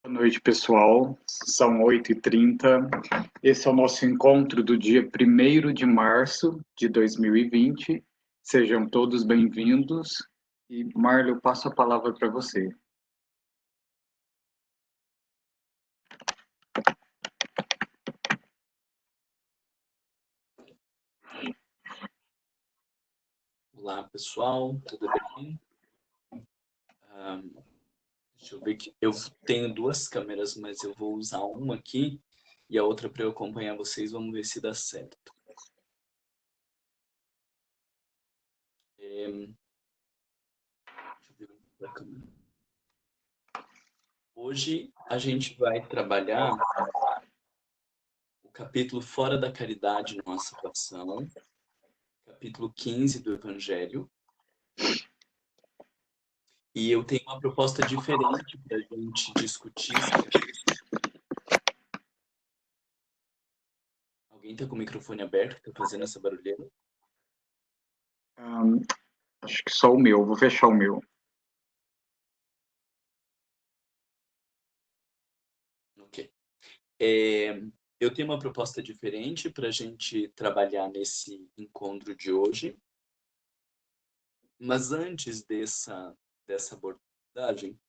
Boa noite, pessoal. São 8h30. Esse é o nosso encontro do dia 1º de março de 2020. Sejam todos bem-vindos. E, Marla, eu passo a palavra para você. Olá, pessoal, tudo bem? Deixa eu ver que eu tenho duas câmeras, mas eu vou usar uma aqui e a outra para eu acompanhar vocês. Vamos ver se dá certo. Deixa eu ver a câmera. Hoje a gente vai trabalhar o capítulo Fora da Caridade Não Há Salvação, capítulo 15 do Evangelho. E eu tenho uma proposta diferente para a gente discutir. Alguém está com o microfone aberto que está fazendo essa barulheira? Acho que só o meu. Vou fechar o meu. Ok. Eu tenho uma proposta diferente para a gente trabalhar nesse encontro de hoje. Mas antes dessa abordagem,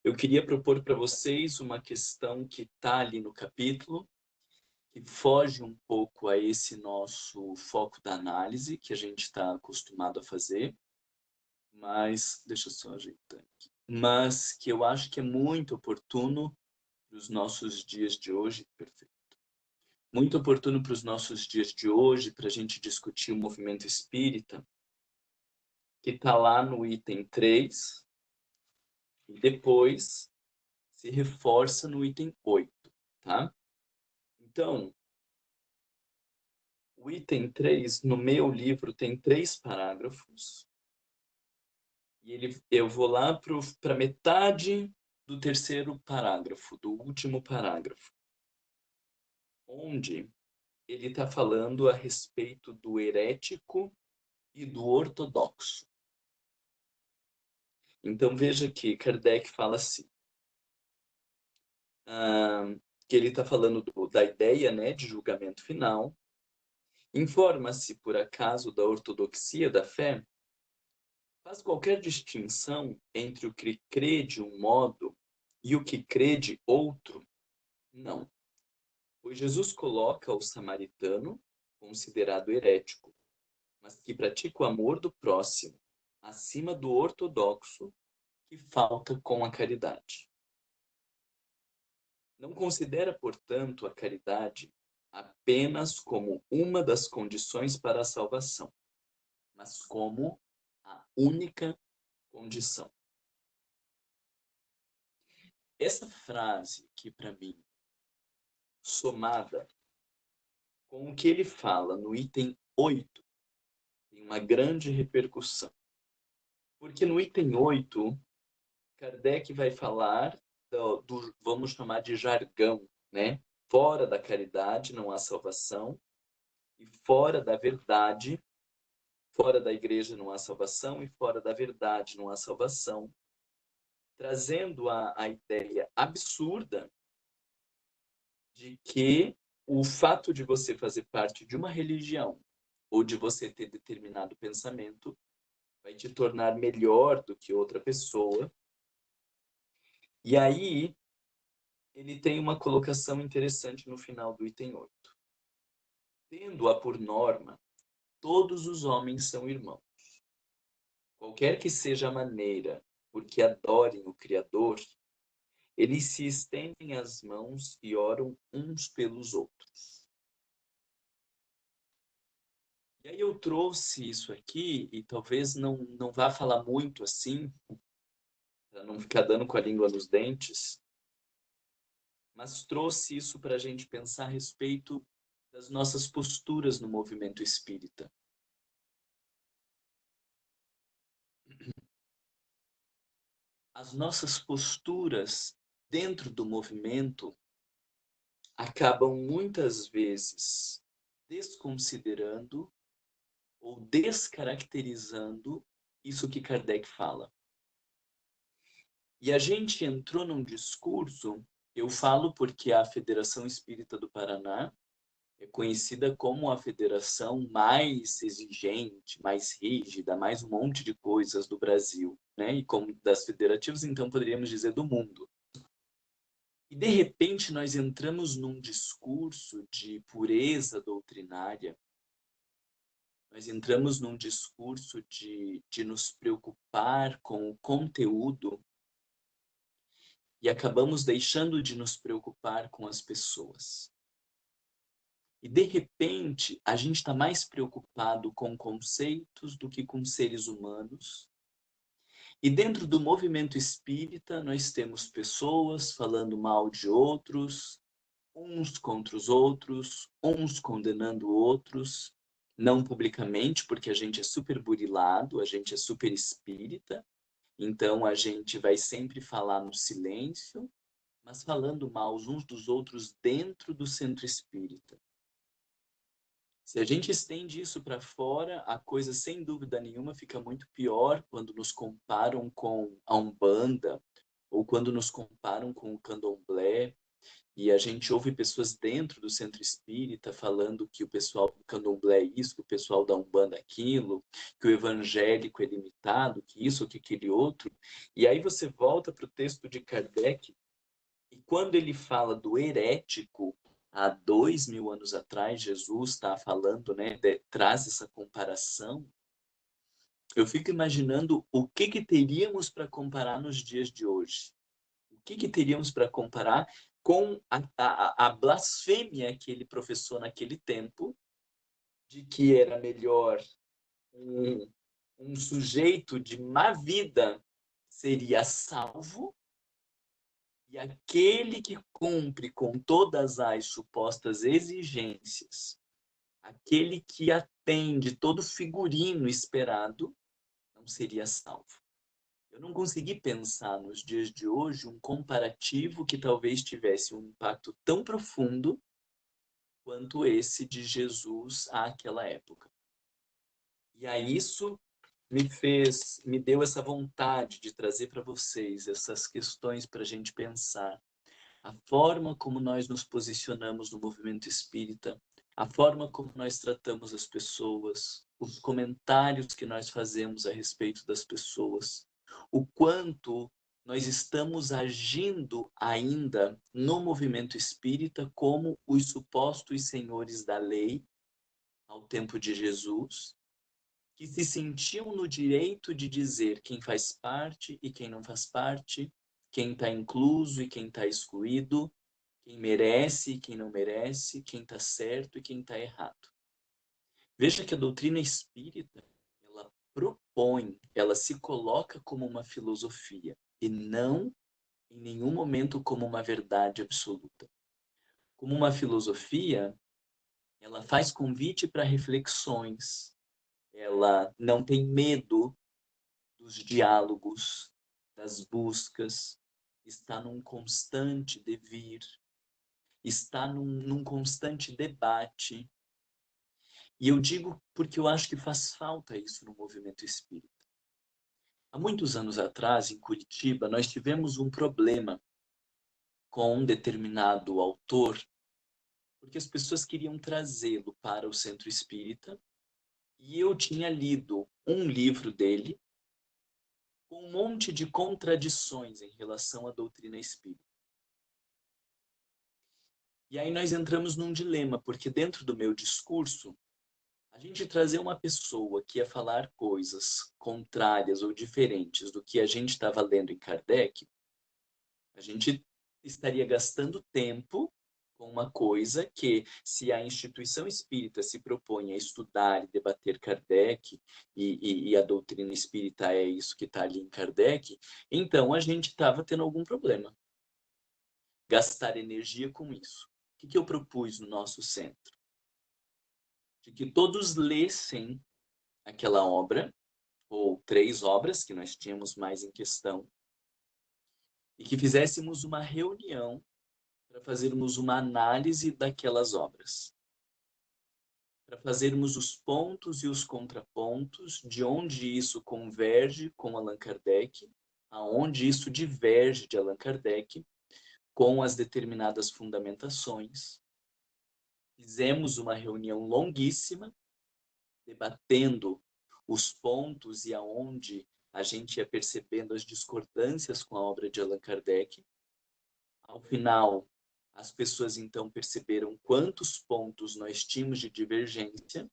eu queria propor para vocês uma questão que está ali no capítulo, que foge um pouco a esse nosso foco da análise, que a gente está acostumado a fazer, mas, deixa eu só ajeitar aqui, mas que eu acho que é muito oportuno para os nossos dias de hoje. Perfeito. Muito oportuno para os nossos dias de hoje, para a gente discutir o movimento espírita, que está lá no item 3, e depois se reforça no item 8, tá? Então, o item 3, no meu livro, tem 3 parágrafos, e eu vou lá para metade do terceiro parágrafo, do último parágrafo, onde ele está falando a respeito do herético e do ortodoxo. Então, veja que Kardec fala assim, que ele está falando da ideia, né, de julgamento final. Informa-se, por acaso, da ortodoxia da fé? Faz qualquer distinção entre o que crê de um modo e o que crê de outro? Não. Pois Jesus coloca o samaritano, considerado herético, mas que pratica o amor do próximo, acima do ortodoxo, que falta com a caridade. Não considera, portanto, a caridade apenas como uma das condições para a salvação, mas como a única condição. Essa frase aqui, para mim, somada com o que ele fala no item 8, tem uma grande repercussão. Porque no item 8, Kardec vai falar vamos chamar de jargão, né? Fora da caridade não há salvação, e fora da verdade, fora da igreja não há salvação, e fora da verdade não há salvação, trazendo a ideia absurda de que o fato de você fazer parte de uma religião ou de você ter determinado pensamento vai te tornar melhor do que outra pessoa. E aí, ele tem uma colocação interessante no final do item 8. Tendo-a por norma, todos os homens são irmãos. Qualquer que seja a maneira por que adorem o Criador, eles se estendem as mãos e oram uns pelos outros. E aí eu trouxe isso aqui, e talvez não vá falar muito assim, para não ficar dando com a língua nos dentes, mas trouxe isso para a gente pensar a respeito das nossas posturas no movimento espírita. As nossas posturas dentro do movimento acabam muitas vezes desconsiderando ou descaracterizando isso que Kardec fala. E a gente entrou num discurso, eu falo porque a Federação Espírita do Paraná é conhecida como a federação mais exigente, mais rígida, mais um monte de coisas do Brasil, né? E como das federativas, então poderíamos dizer do mundo. E de repente nós entramos num discurso de pureza doutrinária, nós entramos num discurso de nos preocupar com o conteúdo e acabamos deixando de nos preocupar com as pessoas. E, de repente, a gente está mais preocupado com conceitos do que com seres humanos. E dentro do movimento espírita, nós temos pessoas falando mal de outros, uns contra os outros, uns condenando outros, não publicamente, porque a gente é super burilado, a gente é super espírita, então a gente vai sempre falar no silêncio, mas falando mal uns dos outros dentro do centro espírita. Se a gente estende isso para fora, a coisa, sem dúvida nenhuma, fica muito pior quando nos comparam com a Umbanda ou quando nos comparam com o Candomblé. E a gente ouve pessoas dentro do centro espírita falando que o pessoal do Candomblé é isso, que o pessoal da Umbanda é aquilo, que o evangélico é limitado, que isso, que aquele outro. E aí você volta para o texto de Kardec, e quando ele fala do herético, há 2000 anos atrás, Jesus está falando, né, traz essa comparação. Eu fico imaginando o que teríamos para comparar nos dias de hoje. O que teríamos para comparar com a blasfêmia que ele professou naquele tempo, de que era melhor um sujeito de má vida seria salvo, e aquele que cumpre com todas as supostas exigências, aquele que atende todo figurino esperado, não seria salvo. Eu não consegui pensar nos dias de hoje um comparativo que talvez tivesse um impacto tão profundo quanto esse de Jesus àquela época. E aí isso me deu essa vontade de trazer para vocês essas questões para a gente pensar. A forma como nós nos posicionamos no movimento espírita, a forma como nós tratamos as pessoas, os comentários que nós fazemos a respeito das pessoas, o quanto nós estamos agindo ainda no movimento espírita como os supostos senhores da lei ao tempo de Jesus, que se sentiam no direito de dizer quem faz parte e quem não faz parte, quem está incluso e quem está excluído, quem merece e quem não merece, quem está certo e quem está errado. Veja que a doutrina espírita, ela propõe, ela se coloca como uma filosofia e não em nenhum momento como uma verdade absoluta. Como uma filosofia, ela faz convite para reflexões, ela não tem medo dos diálogos, das buscas, está num constante devir, está num constante debate. E eu digo porque eu acho que faz falta isso no movimento espírita. Há muitos anos atrás, em Curitiba, nós tivemos um problema com um determinado autor, porque as pessoas queriam trazê-lo para o centro espírita, e eu tinha lido um livro dele com um monte de contradições em relação à doutrina espírita. E aí nós entramos num dilema, porque dentro do meu discurso, a gente trazer uma pessoa que ia falar coisas contrárias ou diferentes do que a gente estava lendo em Kardec, a gente estaria gastando tempo com uma coisa que, se a instituição espírita se propõe a estudar e debater Kardec, e a doutrina espírita é isso que está ali em Kardec, então a gente estava tendo algum problema. Gastar energia com isso. O que eu propus no nosso centro? De que todos lessem aquela obra, ou 3 obras que nós tínhamos mais em questão, e que fizéssemos uma reunião para fazermos uma análise daquelas obras, para fazermos os pontos e os contrapontos, de onde isso converge com Allan Kardec, aonde isso diverge de Allan Kardec com as determinadas fundamentações. Fizemos uma reunião longuíssima, debatendo os pontos e aonde a gente ia percebendo as discordâncias com a obra de Allan Kardec. Ao final, as pessoas então perceberam quantos pontos nós tínhamos de divergência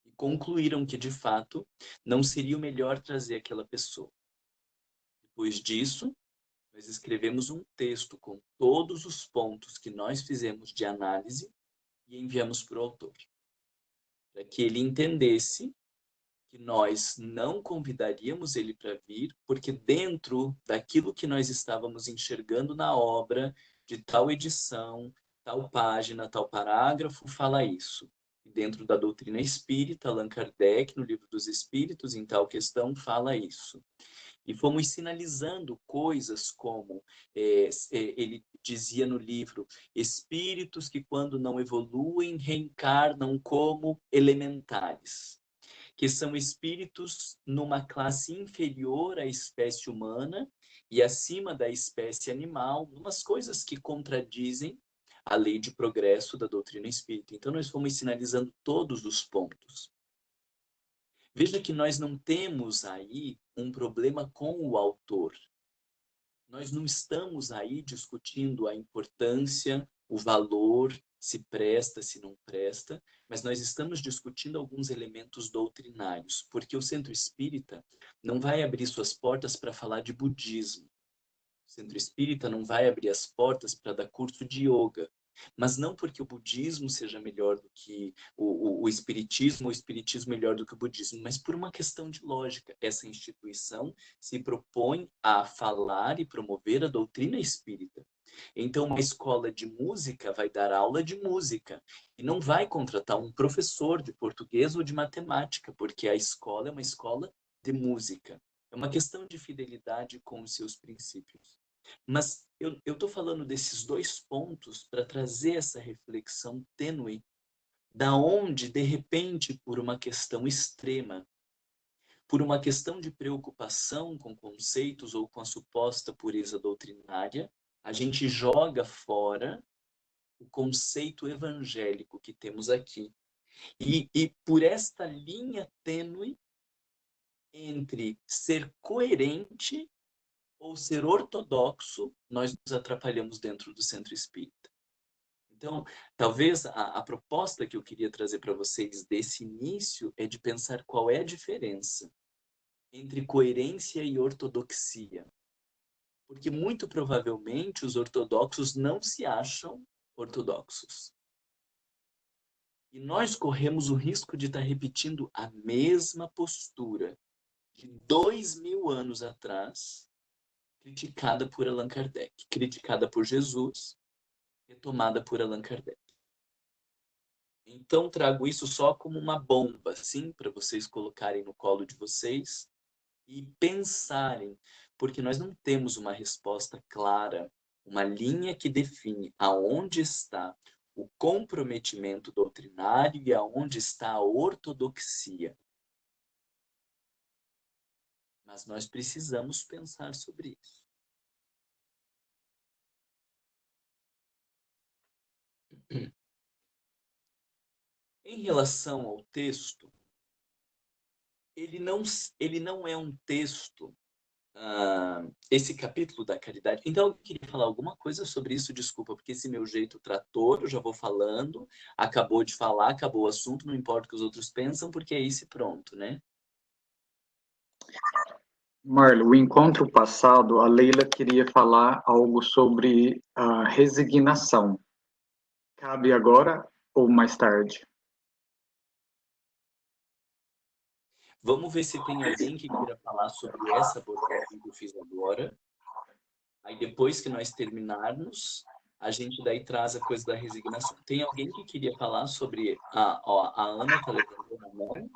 e concluíram que, de fato, não seria o melhor trazer aquela pessoa. Depois disso, nós escrevemos um texto com todos os pontos que nós fizemos de análise e enviamos para o autor, para que ele entendesse que nós não convidaríamos ele para vir, porque dentro daquilo que nós estávamos enxergando na obra, de tal edição, tal página, tal parágrafo, fala isso. E dentro da doutrina espírita, Allan Kardec, no Livro dos Espíritos, em tal questão, fala isso. E fomos sinalizando coisas como, ele dizia no livro, espíritos que quando não evoluem, reencarnam como elementares, que são espíritos numa classe inferior à espécie humana e acima da espécie animal, umas coisas que contradizem a lei de progresso da doutrina espírita. Então, nós fomos sinalizando todos os pontos. Veja que nós não temos aí um problema com o autor. Nós não estamos aí discutindo a importância, o valor, se presta, se não presta, mas nós estamos discutindo alguns elementos doutrinários, porque o Centro Espírita não vai abrir suas portas para falar de budismo. O Centro Espírita não vai abrir as portas para dar curso de yoga, mas não porque o budismo seja melhor do que o espiritismo, ou o espiritismo melhor do que o budismo, mas por uma questão de lógica. Essa instituição se propõe a falar e promover a doutrina espírita. Então, uma escola de música vai dar aula de música e não vai contratar um professor de português ou de matemática, porque a escola é uma escola de música. É uma questão de fidelidade com os seus princípios. Mas eu estou falando desses dois pontos para trazer essa reflexão tênue, da onde, de repente, por uma questão extrema, por uma questão de preocupação com conceitos ou com a suposta pureza doutrinária, a gente joga fora o conceito evangélico que temos aqui. E por esta linha tênue entre ser coerente ou ser ortodoxo, nós nos atrapalhamos dentro do centro espírita. Então, talvez a proposta que eu queria trazer para vocês desse início é de pensar qual é a diferença entre coerência e ortodoxia. Porque muito provavelmente os ortodoxos não se acham ortodoxos. E nós corremos o risco de estar repetindo a mesma postura de 2000 anos atrás, criticada por Allan Kardec, criticada por Jesus, retomada por Allan Kardec. Então, trago isso só como uma bomba, assim, para vocês colocarem no colo de vocês e pensarem, porque nós não temos uma resposta clara, uma linha que define aonde está o comprometimento doutrinário e aonde está a ortodoxia. Mas nós precisamos pensar sobre isso. Em relação ao texto, ele não é um texto, esse capítulo da caridade. Então, eu queria falar alguma coisa sobre isso, desculpa, porque esse meu jeito trator, eu já vou falando, acabou de falar, acabou o assunto, não importa o que os outros pensam, porque é isso e pronto, né? Marlo, o encontro passado, a Leila queria falar algo sobre a resignação. Cabe agora ou mais tarde? Vamos ver se tem alguém que queira falar sobre essa abordagem que eu fiz agora. Aí depois que nós terminarmos, a gente daí traz a coisa da resignação. Tem alguém que queria falar sobre... a Ana está levantando a mão.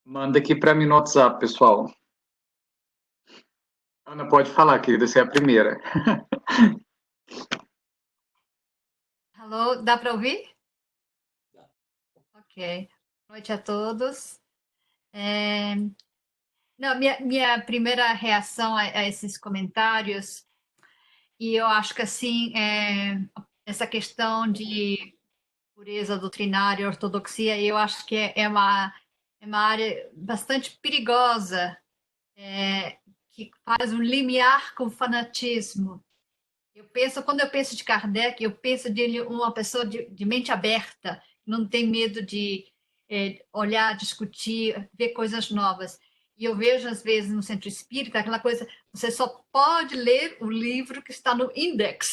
Manda aqui para mim no WhatsApp, pessoal. Ana, pode falar, querida, você é a primeira. Alô, dá para ouvir? Tá. Ok. Boa noite a todos. Não, minha primeira reação a esses comentários, e eu acho que assim, essa questão de pureza doutrinária, ortodoxia, eu acho que é uma área bastante perigosa, que faz um limiar com o fanatismo. Quando eu penso de Kardec, eu penso dele uma pessoa de mente aberta, não tem medo de olhar, discutir, ver coisas novas. E eu vejo, às vezes, no centro espírita, aquela coisa, você só pode ler o livro que está no index,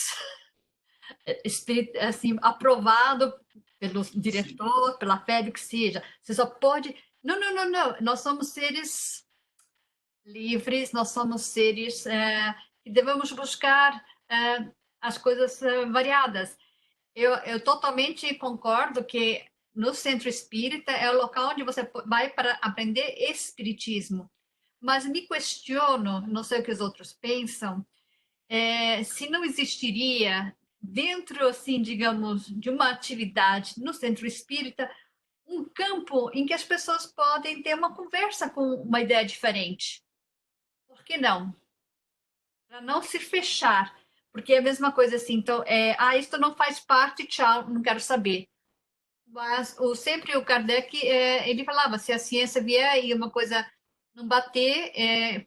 assim, aprovado pelo Sim. diretor, pela FEB, que seja. Você só pode. Não, não, não, não. Nós somos seres livres, nós somos seres que devemos buscar as coisas variadas. Eu totalmente concordo que no centro espírita é o local onde você vai para aprender espiritismo. Mas me questiono, não sei o que os outros pensam, se não existiria dentro, assim, digamos, de uma atividade no centro espírita, um campo em que as pessoas podem ter uma conversa com uma ideia diferente. Por que não? Para não se fechar. Porque é a mesma coisa assim, então, isso não faz parte, tchau, não quero saber. Mas sempre o Kardec, ele falava, se a ciência vier e uma coisa não bater,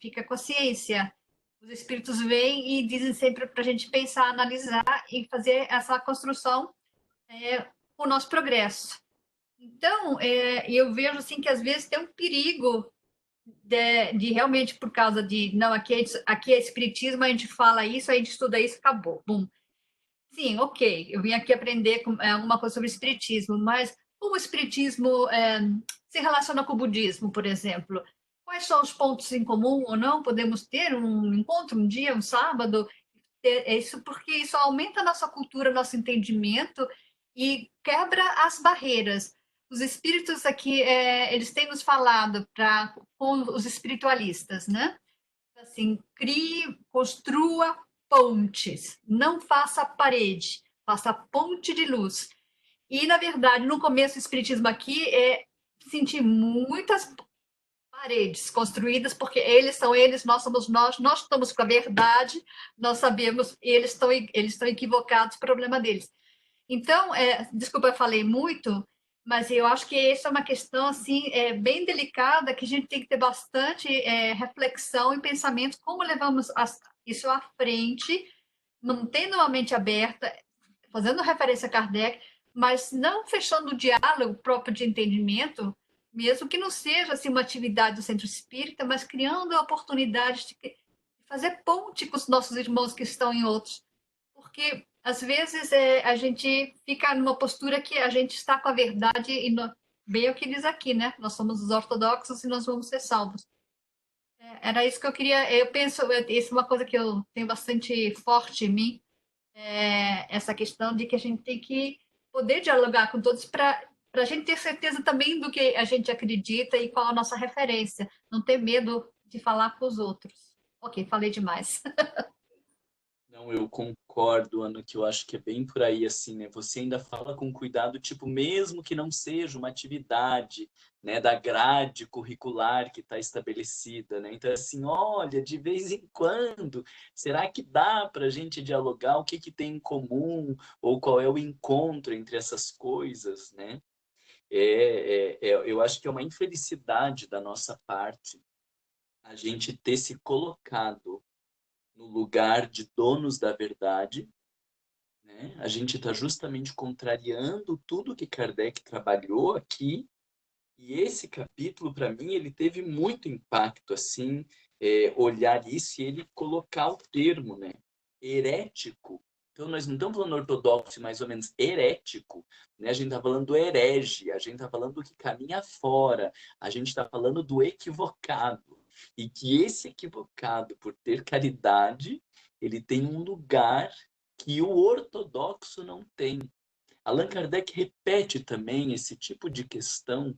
fica com a ciência. Os espíritos vêm e dizem sempre para a gente pensar, analisar e fazer essa construção com o nosso progresso. Então, eu vejo assim que às vezes tem um perigo de realmente por causa de, não, aqui é espiritismo, a gente fala isso, a gente estuda isso, acabou. Bum. Sim, ok, eu vim aqui aprender alguma coisa sobre espiritismo, mas como o espiritismo se relaciona com o budismo, por exemplo? Quais são os pontos em comum ou não? Podemos ter um encontro um dia, um sábado? Isso porque isso aumenta a nossa cultura, nosso entendimento e quebra as barreiras. Os espíritos aqui, eles têm nos falado com os espiritualistas, né? Assim, crie, construa pontes, não faça parede, faça ponte de luz. E, na verdade, no começo do espiritismo aqui, senti muitas paredes construídas, porque eles são eles, nós somos nós estamos com a verdade, nós sabemos, eles estão equivocados, problema deles. Então, desculpa, eu falei muito, mas eu acho que essa é uma questão assim bem delicada que a gente tem que ter bastante reflexão e pensamento como levamos isso à frente, mantendo uma mente aberta, fazendo referência a Kardec, mas não fechando o diálogo próprio de entendimento, mesmo que não seja assim uma atividade do centro espírita, mas criando oportunidades de fazer ponte com os nossos irmãos que estão em outros, porque às vezes a gente fica numa postura que a gente está com a verdade e bem o que diz aqui, né? Nós somos os ortodoxos e nós vamos ser salvos. Era isso que eu queria. Eu penso, isso é uma coisa que eu tenho bastante forte em mim, essa questão de que a gente tem que poder dialogar com todos para a gente ter certeza também do que a gente acredita e qual a nossa referência. Não ter medo de falar com os outros. Ok, falei demais. Não, eu concordo, Ana, que eu acho que é bem por aí, assim, né? Você ainda fala com cuidado, tipo, mesmo que não seja uma atividade, né, da grade curricular que está estabelecida, né? Então, assim, olha, de vez em quando, será que dá para a gente dialogar o que que tem em comum ou qual é o encontro entre essas coisas, né? Eu acho que é uma infelicidade da nossa parte a gente ter se colocado no lugar de donos da verdade, né? A gente está justamente contrariando tudo que Kardec trabalhou aqui, e esse capítulo, para mim, ele teve muito impacto, assim, olhar isso e ele colocar o termo, né? Herético. Então, nós não estamos falando ortodoxo, mais ou menos herético, né? A gente está falando do herege, a gente está falando do que caminha fora, a gente está falando do equivocado. E que esse equivocado, por ter caridade, ele tem um lugar que o ortodoxo não tem. Allan Kardec repete também esse tipo de questão.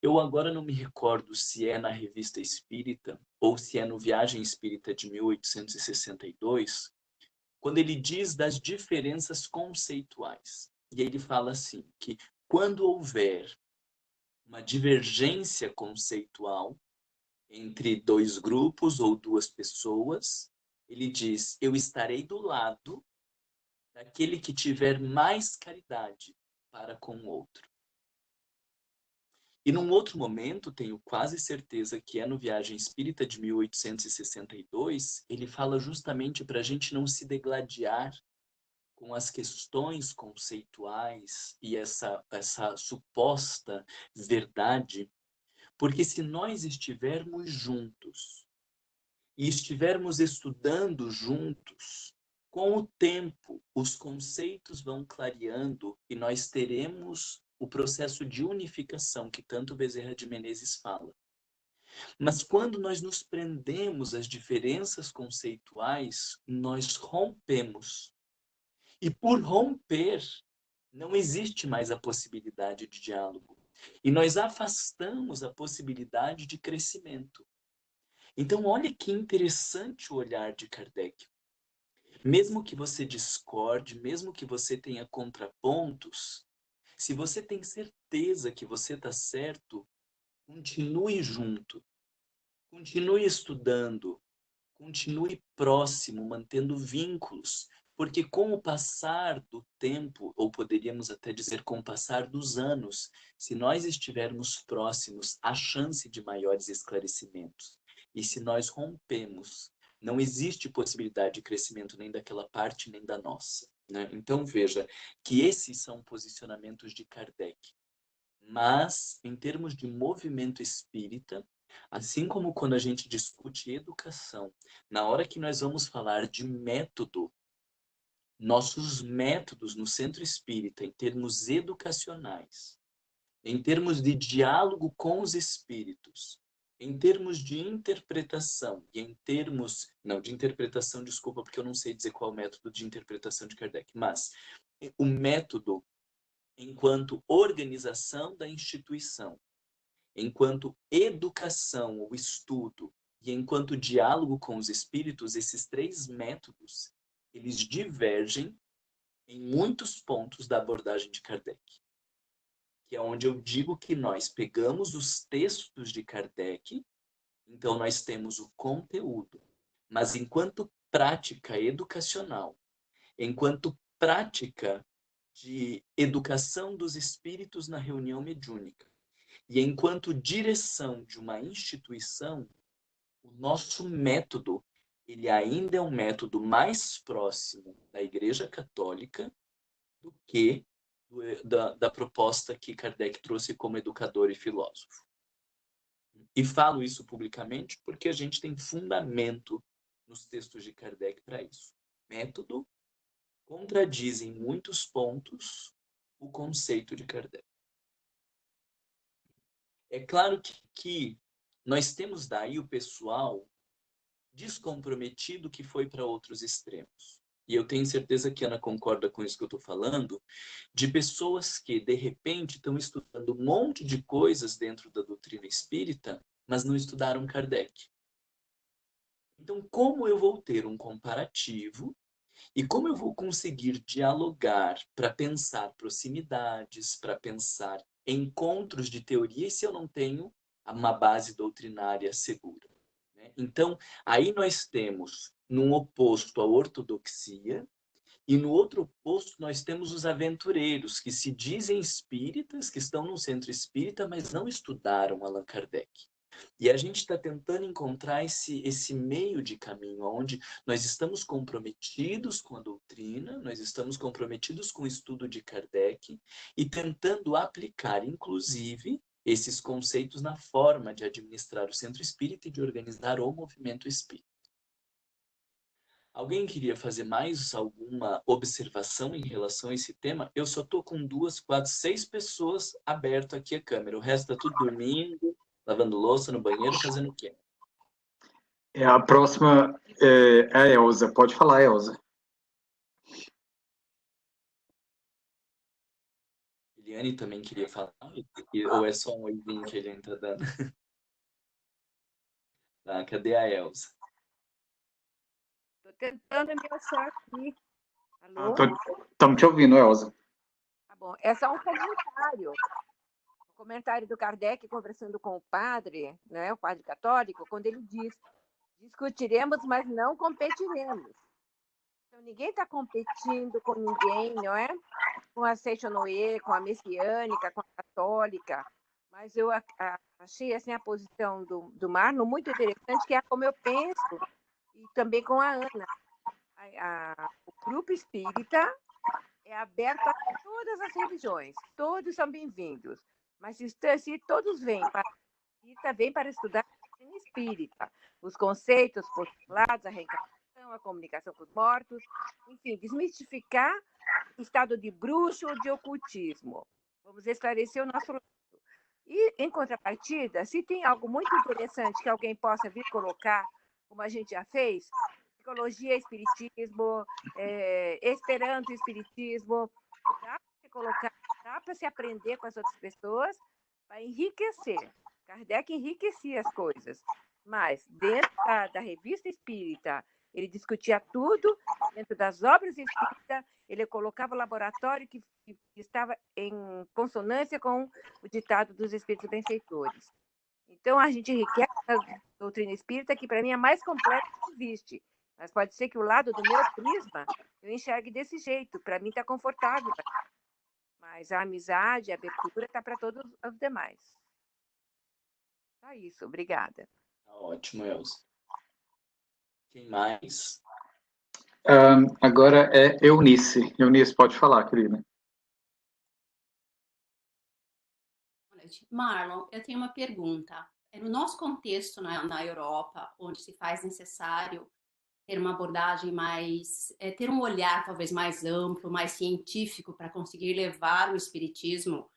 Eu agora não me recordo se é na Revista Espírita ou se é no Viagem Espírita de 1862, quando ele diz das diferenças conceituais. E ele fala assim, que quando houver uma divergência conceitual entre dois grupos ou duas pessoas, ele diz: eu estarei do lado daquele que tiver mais caridade para com o outro. E num outro momento, tenho quase certeza que é no Viagem Espírita de 1862, ele fala justamente para a gente não se degladiar com as questões conceituais e essa suposta verdade, porque se nós estivermos juntos e estivermos estudando juntos, com o tempo, os conceitos vão clareando e nós teremos o processo de unificação que tanto Bezerra de Menezes fala. Mas quando nós nos prendemos às diferenças conceituais, nós rompemos. E por romper, não existe mais a possibilidade de diálogo. E nós afastamos a possibilidade de crescimento. Então, olha que interessante o olhar de Kardec. Mesmo que você discorde, mesmo que você tenha contrapontos, se você tem certeza que você está certo, continue junto, continue estudando, continue próximo, mantendo vínculos, porque com o passar do tempo, ou poderíamos até dizer com o passar dos anos, se nós estivermos próximos, há chance de maiores esclarecimentos. E se nós rompemos, não existe possibilidade de crescimento nem daquela parte, nem da nossa, né? Então, veja que esses são posicionamentos de Kardec. Mas, em termos de movimento espírita, assim como quando a gente discute educação, na hora que nós vamos falar de método, nossos métodos no centro espírita, em termos educacionais, em termos de diálogo com os espíritos, em termos de interpretação e em termos... Não, de interpretação, desculpa, porque eu não sei dizer qual é o método de interpretação de Kardec, mas o método enquanto organização da instituição, enquanto educação ou estudo e enquanto diálogo com os espíritos, esses três métodos, eles divergem em muitos pontos da abordagem de Kardec. Que é onde eu digo que nós pegamos os textos de Kardec, então nós temos o conteúdo, mas enquanto prática educacional, enquanto prática de educação dos espíritos na reunião mediúnica, e enquanto direção de uma instituição, o nosso método, ele ainda é um método mais próximo da Igreja Católica do que da proposta que Kardec trouxe como educador e filósofo. E falo isso publicamente porque a gente tem fundamento nos textos de Kardec para isso. Método contradiz em muitos pontos o conceito de Kardec. É claro que nós temos daí o pessoal descomprometido que foi para outros extremos. E eu tenho certeza que a Ana concorda com isso que eu estou falando, de pessoas que, de repente, estão estudando um monte de coisas dentro da doutrina espírita, mas não estudaram Kardec. Então, como eu vou ter um comparativo e como eu vou conseguir dialogar para pensar proximidades, para pensar encontros de teorias se eu não tenho uma base doutrinária segura? Então, aí nós temos, num oposto, a ortodoxia, e no outro oposto nós temos os aventureiros, que se dizem espíritas, que estão no centro espírita, mas não estudaram Allan Kardec. E a gente está tentando encontrar esse meio de caminho, onde nós estamos comprometidos com a doutrina, nós estamos comprometidos com o estudo de Kardec e tentando aplicar, inclusive, esses conceitos na forma de administrar o centro espírita e de organizar o movimento espírita. Alguém queria fazer mais alguma observação em relação a esse tema? Eu só estou com 2, 4, 6 pessoas aberto aqui a câmera. O resto está tudo dormindo, lavando louça no banheiro, fazendo o quê? A próxima é a Elza. Pode falar, Elza. Eliane também queria falar? Ou é só um oizinho que a gente está dando? Tá, cadê a Elza? Estou tentando me achar aqui. Alô? Estamos te ouvindo, Elza. Tá bom. É só um comentário. Um comentário do Kardec conversando com o padre, né, o padre católico, quando ele diz: discutiremos, mas não competiremos. Então, ninguém está competindo com ninguém, não é? Com a Seixonoe, com a messiânica, com a católica. Mas eu achei assim, a posição do Marlon muito interessante, que é como eu penso, e também com a Ana. O grupo espírita é aberto a todas as religiões, todos são bem-vindos. Mas se todos vêm para espírita, vem para estudar a doutrina espírita, os conceitos postulados, a reencarnação, a comunicação com os mortos, enfim, desmistificar o estado de bruxo ou de ocultismo. Vamos esclarecer o nosso lado. E, em contrapartida, se tem algo muito interessante que alguém possa vir colocar, como a gente já fez, psicologia, espiritismo, esperanto, espiritismo, dá para se colocar, dá para se aprender com as outras pessoas, para enriquecer. Kardec enriquecia as coisas, mas dentro da revista espírita, ele discutia tudo, dentro das obras espíritas, ele colocava o laboratório que estava em consonância com o ditado dos espíritos benfeitores. Então, a gente enriquece a doutrina espírita, que para mim é a mais completa que existe. Mas pode ser que o lado do meu prisma eu enxergue desse jeito. Para mim está confortável. Mas a amizade, a abertura está para todos os demais. Só isso. Obrigada. Tá ótimo, Elza. Quem mais? Agora é Eunice. Eunice, pode falar, querida. Boa noite. Marlon, eu tenho uma pergunta. No nosso contexto na Europa, onde se faz necessário ter uma abordagem mais, ter um olhar talvez mais amplo, mais científico para conseguir levar o espiritismo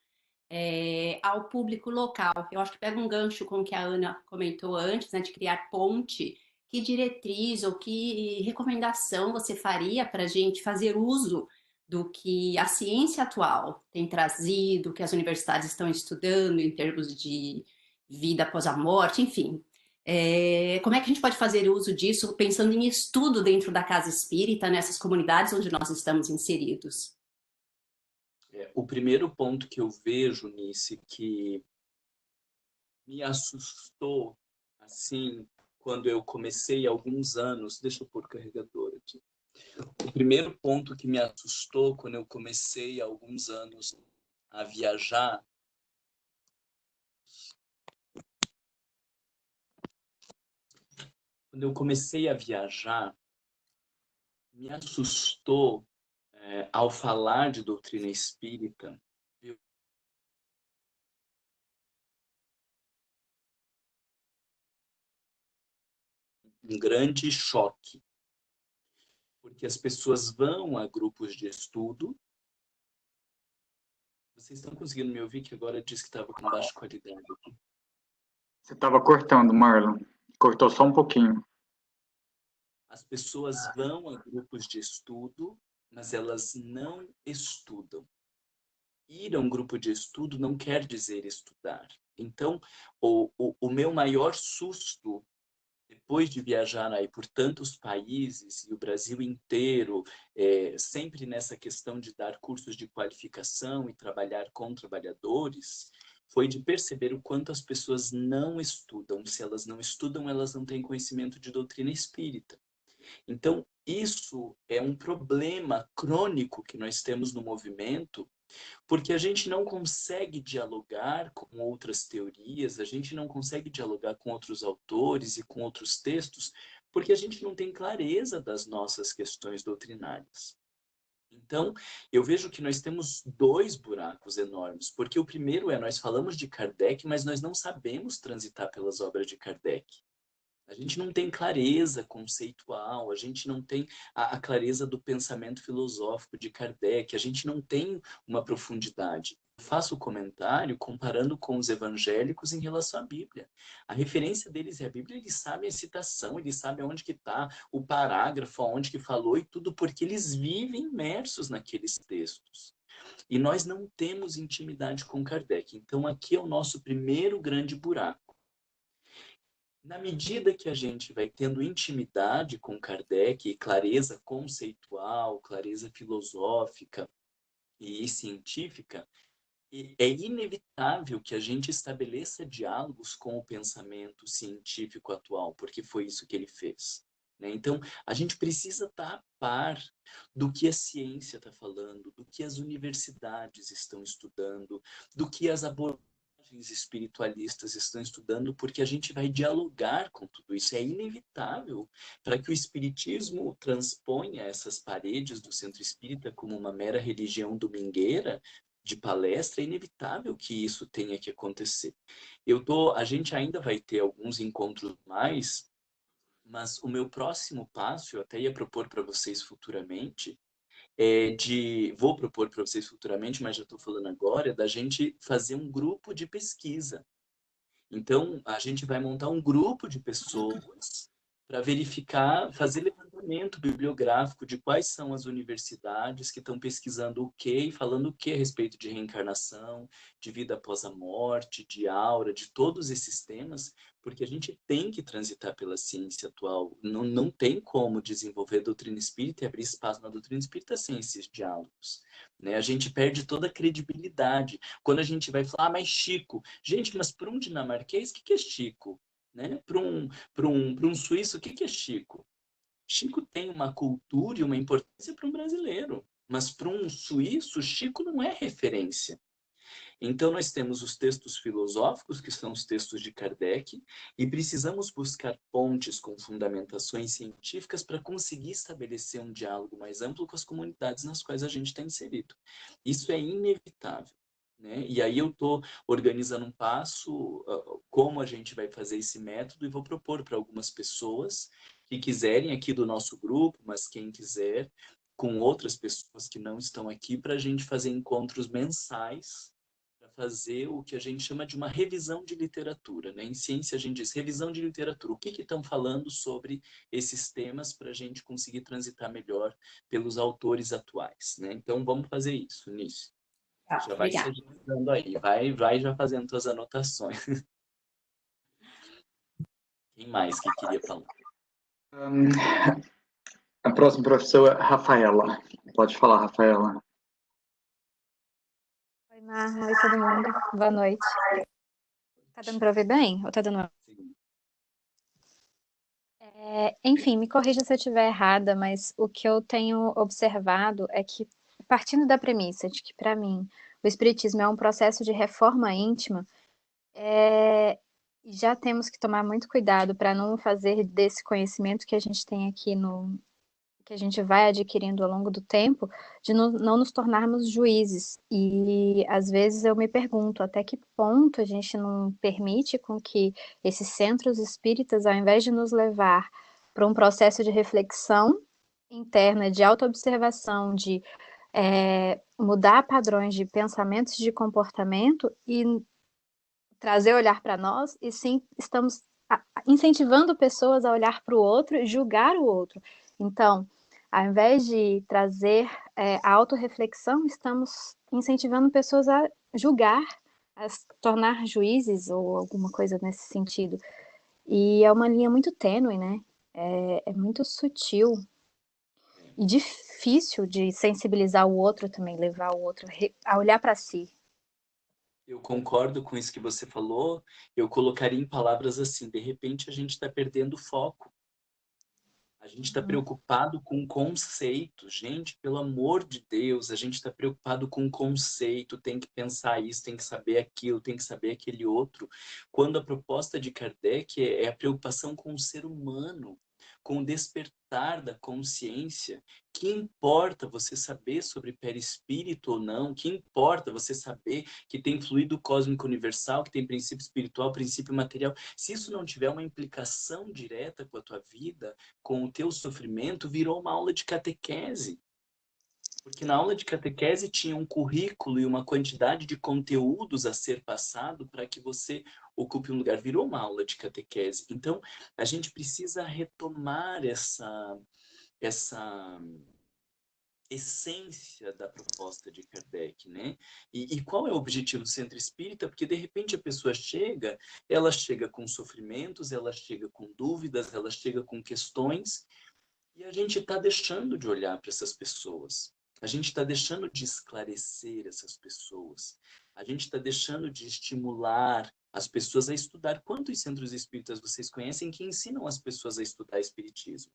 ao público local. Eu acho que pega um gancho com o que a Ana comentou antes, né, de criar ponte. Que diretriz ou que recomendação você faria para a gente fazer uso do que a ciência atual tem trazido, que as universidades estão estudando em termos de vida após a morte, enfim. Como é que a gente pode fazer uso disso pensando em estudo dentro da casa espírita, nessas comunidades onde nós estamos inseridos? O primeiro ponto que eu vejo, Nice, que me assustou, assim, quando eu comecei há alguns anos... Deixa eu pôr o carregador aqui. O primeiro ponto que me assustou quando eu comecei há alguns anos a viajar... Quando eu comecei a viajar, me assustou, ao falar de doutrina espírita, um grande choque, porque as pessoas vão a grupos de estudo. Vocês estão conseguindo me ouvir? Que agora disse que estava com baixa qualidade aqui. Você estava cortando, Marlon. Cortou só um pouquinho. As pessoas vão a grupos de estudo, mas elas não estudam. Ir a um grupo de estudo não quer dizer estudar. Então, o meu maior susto, depois de viajar aí por tantos países e o Brasil inteiro, sempre nessa questão de dar cursos de qualificação e trabalhar com trabalhadores, foi de perceber o quanto as pessoas não estudam. Se elas não estudam, elas não têm conhecimento de doutrina espírita. Então, isso é um problema crônico que nós temos no movimento, porque a gente não consegue dialogar com outras teorias, a gente não consegue dialogar com outros autores e com outros textos, porque a gente não tem clareza das nossas questões doutrinárias. Então, eu vejo que nós temos dois buracos enormes, porque o primeiro nós falamos de Kardec, mas nós não sabemos transitar pelas obras de Kardec. A gente não tem clareza conceitual, a gente não tem a clareza do pensamento filosófico de Kardec, a gente não tem uma profundidade. Eu faço o comentário comparando com os evangélicos em relação à Bíblia. A referência deles é a Bíblia, eles sabem a citação, eles sabem onde que está o parágrafo, onde que falou e tudo, porque eles vivem imersos naqueles textos. E nós não temos intimidade com Kardec. Então aqui é o nosso primeiro grande buraco. Na medida que a gente vai tendo intimidade com Kardec, clareza conceitual, clareza filosófica e científica, E é inevitável que a gente estabeleça diálogos com o pensamento científico atual, porque foi isso que ele fez, né? Então, a gente precisa estar a par do que a ciência está falando, do que as universidades estão estudando, do que as abordagens espiritualistas estão estudando, porque a gente vai dialogar com tudo isso. É inevitável para que o espiritismo transponha essas paredes do centro espírita como uma mera religião domingueira de palestra, é inevitável que isso tenha que acontecer. A gente ainda vai ter alguns encontros mais, mas o meu próximo passo, eu até ia propor para vocês futuramente, vou propor para vocês futuramente, mas já estou falando agora, da gente fazer um grupo de pesquisa. Então, a gente vai montar um grupo de pessoas para verificar, fazer levantamento bibliográfico de quais são as universidades que estão pesquisando o quê e falando o quê a respeito de reencarnação, de vida após a morte, de aura, de todos esses temas, porque a gente tem que transitar pela ciência atual. Não tem como desenvolver a doutrina espírita e abrir espaço na doutrina espírita sem esses diálogos, né? A gente perde toda a credibilidade. Quando a gente vai falar, mas Chico, gente, mas para um dinamarquês, o que é Chico? Né? Para um suíço, o que é Chico? Chico tem uma cultura e uma importância para um brasileiro, mas para um suíço, Chico não é referência. Então, nós temos os textos filosóficos, que são os textos de Kardec, e precisamos buscar pontes com fundamentações científicas para conseguir estabelecer um diálogo mais amplo com as comunidades nas quais a gente está inserido. Isso é inevitável, né? E aí eu estou organizando um passo, como a gente vai fazer esse método, e vou propor para algumas pessoas que quiserem aqui do nosso grupo, mas quem quiser, com outras pessoas que não estão aqui, para a gente fazer encontros mensais, para fazer o que a gente chama de uma revisão de literatura, né? Em ciência a gente diz revisão de literatura. O que estão falando sobre esses temas para a gente conseguir transitar melhor pelos autores atuais, né? Então vamos fazer isso, nisso. Tá, Já vai se obrigada. agilizando aí, vai já fazendo suas anotações. Quem mais que queria falar? A próxima professora é Rafaela. Pode falar, Rafaela. Oi, Marlon. Oi, todo mundo. Boa noite. Tá dando para ouvir bem? Ou tá dando... Sim. Enfim, me corrija se eu estiver errada, mas o que eu tenho observado é que, partindo da premissa de que, para mim, o Espiritismo é um processo de reforma íntima, já temos que tomar muito cuidado para não fazer desse conhecimento que a gente tem aqui que a gente vai adquirindo ao longo do tempo, de não nos tornarmos juízes. E às vezes eu me pergunto até que ponto a gente não permite com que esses centros espíritas, ao invés de nos levar para um processo de reflexão interna, de autoobservação, de mudar padrões de pensamentos, de comportamento e trazer olhar para nós, e sim estamos incentivando pessoas a olhar para o outro e julgar o outro. Então, ao invés de trazer a autorreflexão, estamos incentivando pessoas a julgar, a se tornar juízes ou alguma coisa nesse sentido. E é uma linha muito tênue, né? É muito sutil e difícil de sensibilizar o outro também, levar o outro a olhar para si. Eu concordo com isso que você falou. Eu colocaria em palavras assim: de repente a gente está perdendo o foco. A gente está preocupado com conceito. Gente, pelo amor de Deus, a gente está preocupado com conceito, tem que pensar isso, tem que saber aquilo, tem que saber aquele outro. Quando a proposta de Kardec é a preocupação com o ser humano, com o despertar da consciência. Que importa você saber sobre perispírito ou não? Que importa você saber que tem fluido cósmico universal, que tem princípio espiritual, princípio material? Se isso não tiver uma implicação direta com a tua vida, com o teu sofrimento, virou uma aula de catequese. Porque na aula de catequese tinha um currículo e uma quantidade de conteúdos a ser passado para que você ocupe um lugar. Virou uma aula de catequese. Então, a gente precisa retomar essa essência da proposta de Kardec, né? E qual é o objetivo do centro espírita? Porque, de repente, a pessoa ela chega com sofrimentos, ela chega com dúvidas, ela chega com questões, e a gente está deixando de olhar para essas pessoas. A gente está deixando de esclarecer essas pessoas. A gente está deixando de estimular as pessoas a estudar. Quantos centros espíritas vocês conhecem que ensinam as pessoas a estudar espiritismo?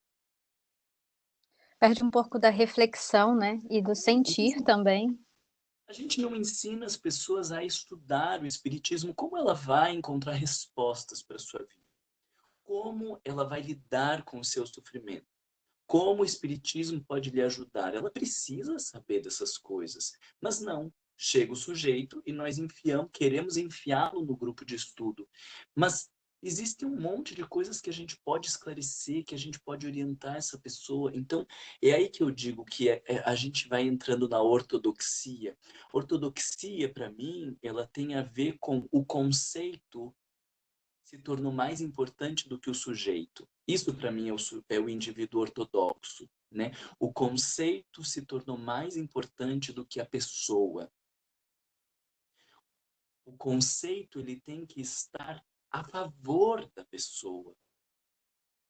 Perde um pouco da reflexão, né? E do sentir também. A gente não ensina as pessoas a estudar o espiritismo. Como ela vai encontrar respostas para a sua vida? Como ela vai lidar com o seu sofrimento? Como o espiritismo pode lhe ajudar? Ela precisa saber dessas coisas. Mas não. Chega o sujeito e nós queremos enfiá-lo no grupo de estudo. Mas existe um monte de coisas que a gente pode esclarecer, que a gente pode orientar essa pessoa. Então, é aí que eu digo que a gente vai entrando na ortodoxia. Ortodoxia, para mim, ela tem a ver com o conceito se tornou mais importante do que o sujeito. Isso, para mim, é o indivíduo ortodoxo, né? O conceito se tornou mais importante do que a pessoa. O conceito, ele tem que estar a favor da pessoa.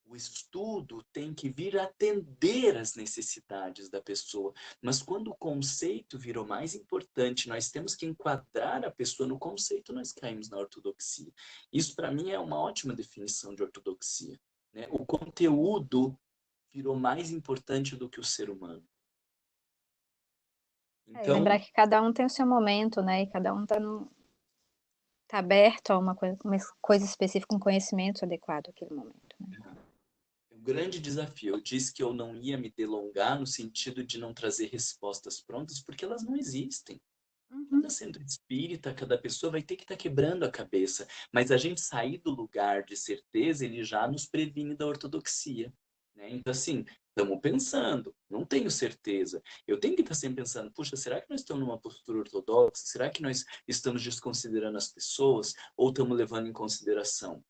O estudo tem que vir atender às necessidades da pessoa. Mas quando o conceito virou mais importante, nós temos que enquadrar a pessoa no conceito, nós caímos na ortodoxia. Isso, para mim, é uma ótima definição de ortodoxia, né? O conteúdo virou mais importante do que o ser humano. Então, lembrar que cada um tem o seu momento, né? E cada um tá aberto a uma coisa específica, um conhecimento adequado àquele momento, né? um grande desafio. Eu disse que eu não ia me delongar no sentido de não trazer respostas prontas, porque elas não existem. Cada centro espírita, cada pessoa vai ter que estar quebrando a cabeça. Mas a gente sair do lugar de certeza, ele já nos previne da ortodoxia, né? Então, assim, estamos pensando, não tenho certeza. Eu tenho que estar sempre pensando, puxa, será que nós estamos numa postura ortodoxa? Será que nós estamos desconsiderando as pessoas? Ou estamos levando em consideração?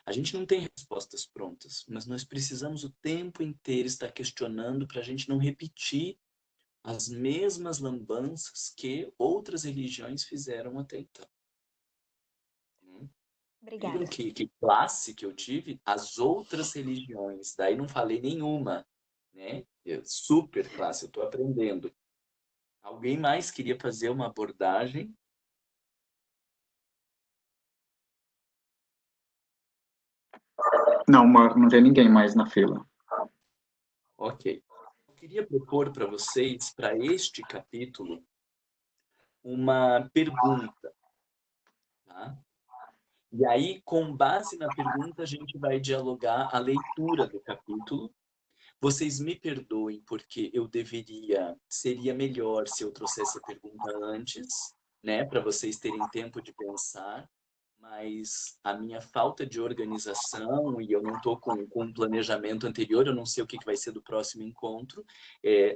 A gente não tem respostas prontas, mas nós precisamos o tempo inteiro estar questionando para a gente não repetir as mesmas lambanças que outras religiões fizeram até então. Obrigada. Viram que classe que eu tive? As outras religiões. Daí não falei nenhuma, né? Super classe, eu estou aprendendo. Alguém mais queria fazer uma abordagem? Não, Marco, não tem ninguém mais na fila. Ok. Eu queria propor para vocês, para este capítulo, uma pergunta, tá? E aí, com base na pergunta, a gente vai dialogar a leitura do capítulo. Vocês me perdoem, porque seria melhor se eu trouxesse a pergunta antes, né, para vocês terem tempo de pensar, mas a minha falta de organização, e eu não estou com um planejamento anterior, eu não sei o que vai ser do próximo encontro,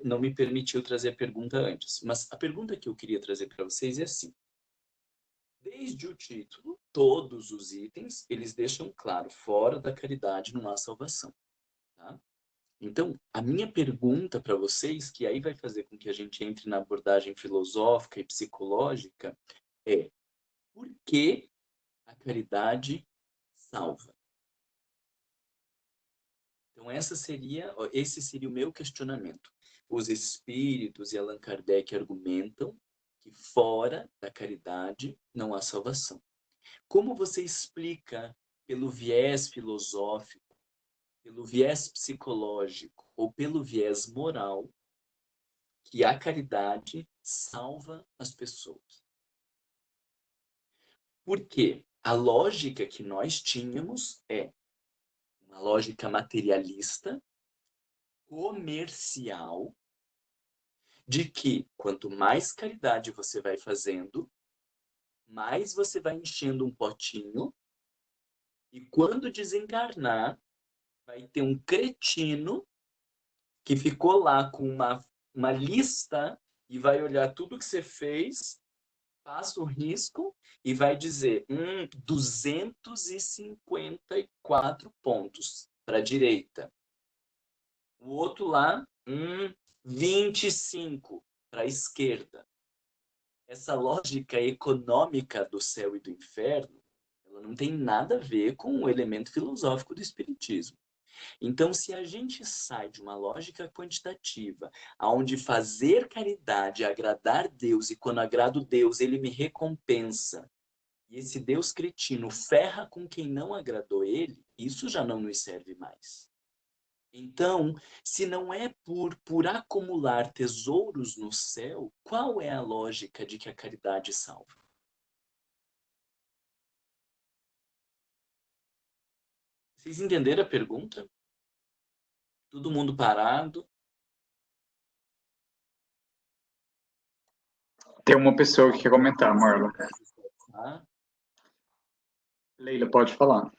não me permitiu trazer a pergunta antes. Mas a pergunta que eu queria trazer para vocês é assim: desde o título, todos os itens, eles deixam claro, fora da caridade não há salvação, tá? Então, a minha pergunta para vocês, que aí vai fazer com que a gente entre na abordagem filosófica e psicológica, é: por que a caridade salva? Então, esse seria o meu questionamento. Os espíritos e Allan Kardec argumentam que fora da caridade não há salvação. Como você explica, pelo viés filosófico, pelo viés psicológico ou pelo viés moral, que a caridade salva as pessoas? Porque a lógica que nós tínhamos é uma lógica materialista, comercial, de que quanto mais caridade você vai fazendo, mais você vai enchendo um potinho, e quando desencarnar, vai ter um cretino que ficou lá com uma lista e vai olhar tudo que você fez, passa o risco e vai dizer 254 pontos para a direita. O outro lá, 25 para a esquerda. Essa lógica econômica do céu e do inferno, ela não tem nada a ver com o elemento filosófico do espiritismo. Então, se a gente sai de uma lógica quantitativa, onde fazer caridade é agradar Deus, e quando agrado Deus, ele me recompensa, e esse Deus cretino ferra com quem não agradou ele, isso já não nos serve mais. Então, se não é por acumular tesouros no céu, qual é a lógica de que a caridade salva? Vocês entenderam a pergunta? Todo mundo parado? Tem uma pessoa que quer comentar, Marlon. Tá? Leila, pode falar.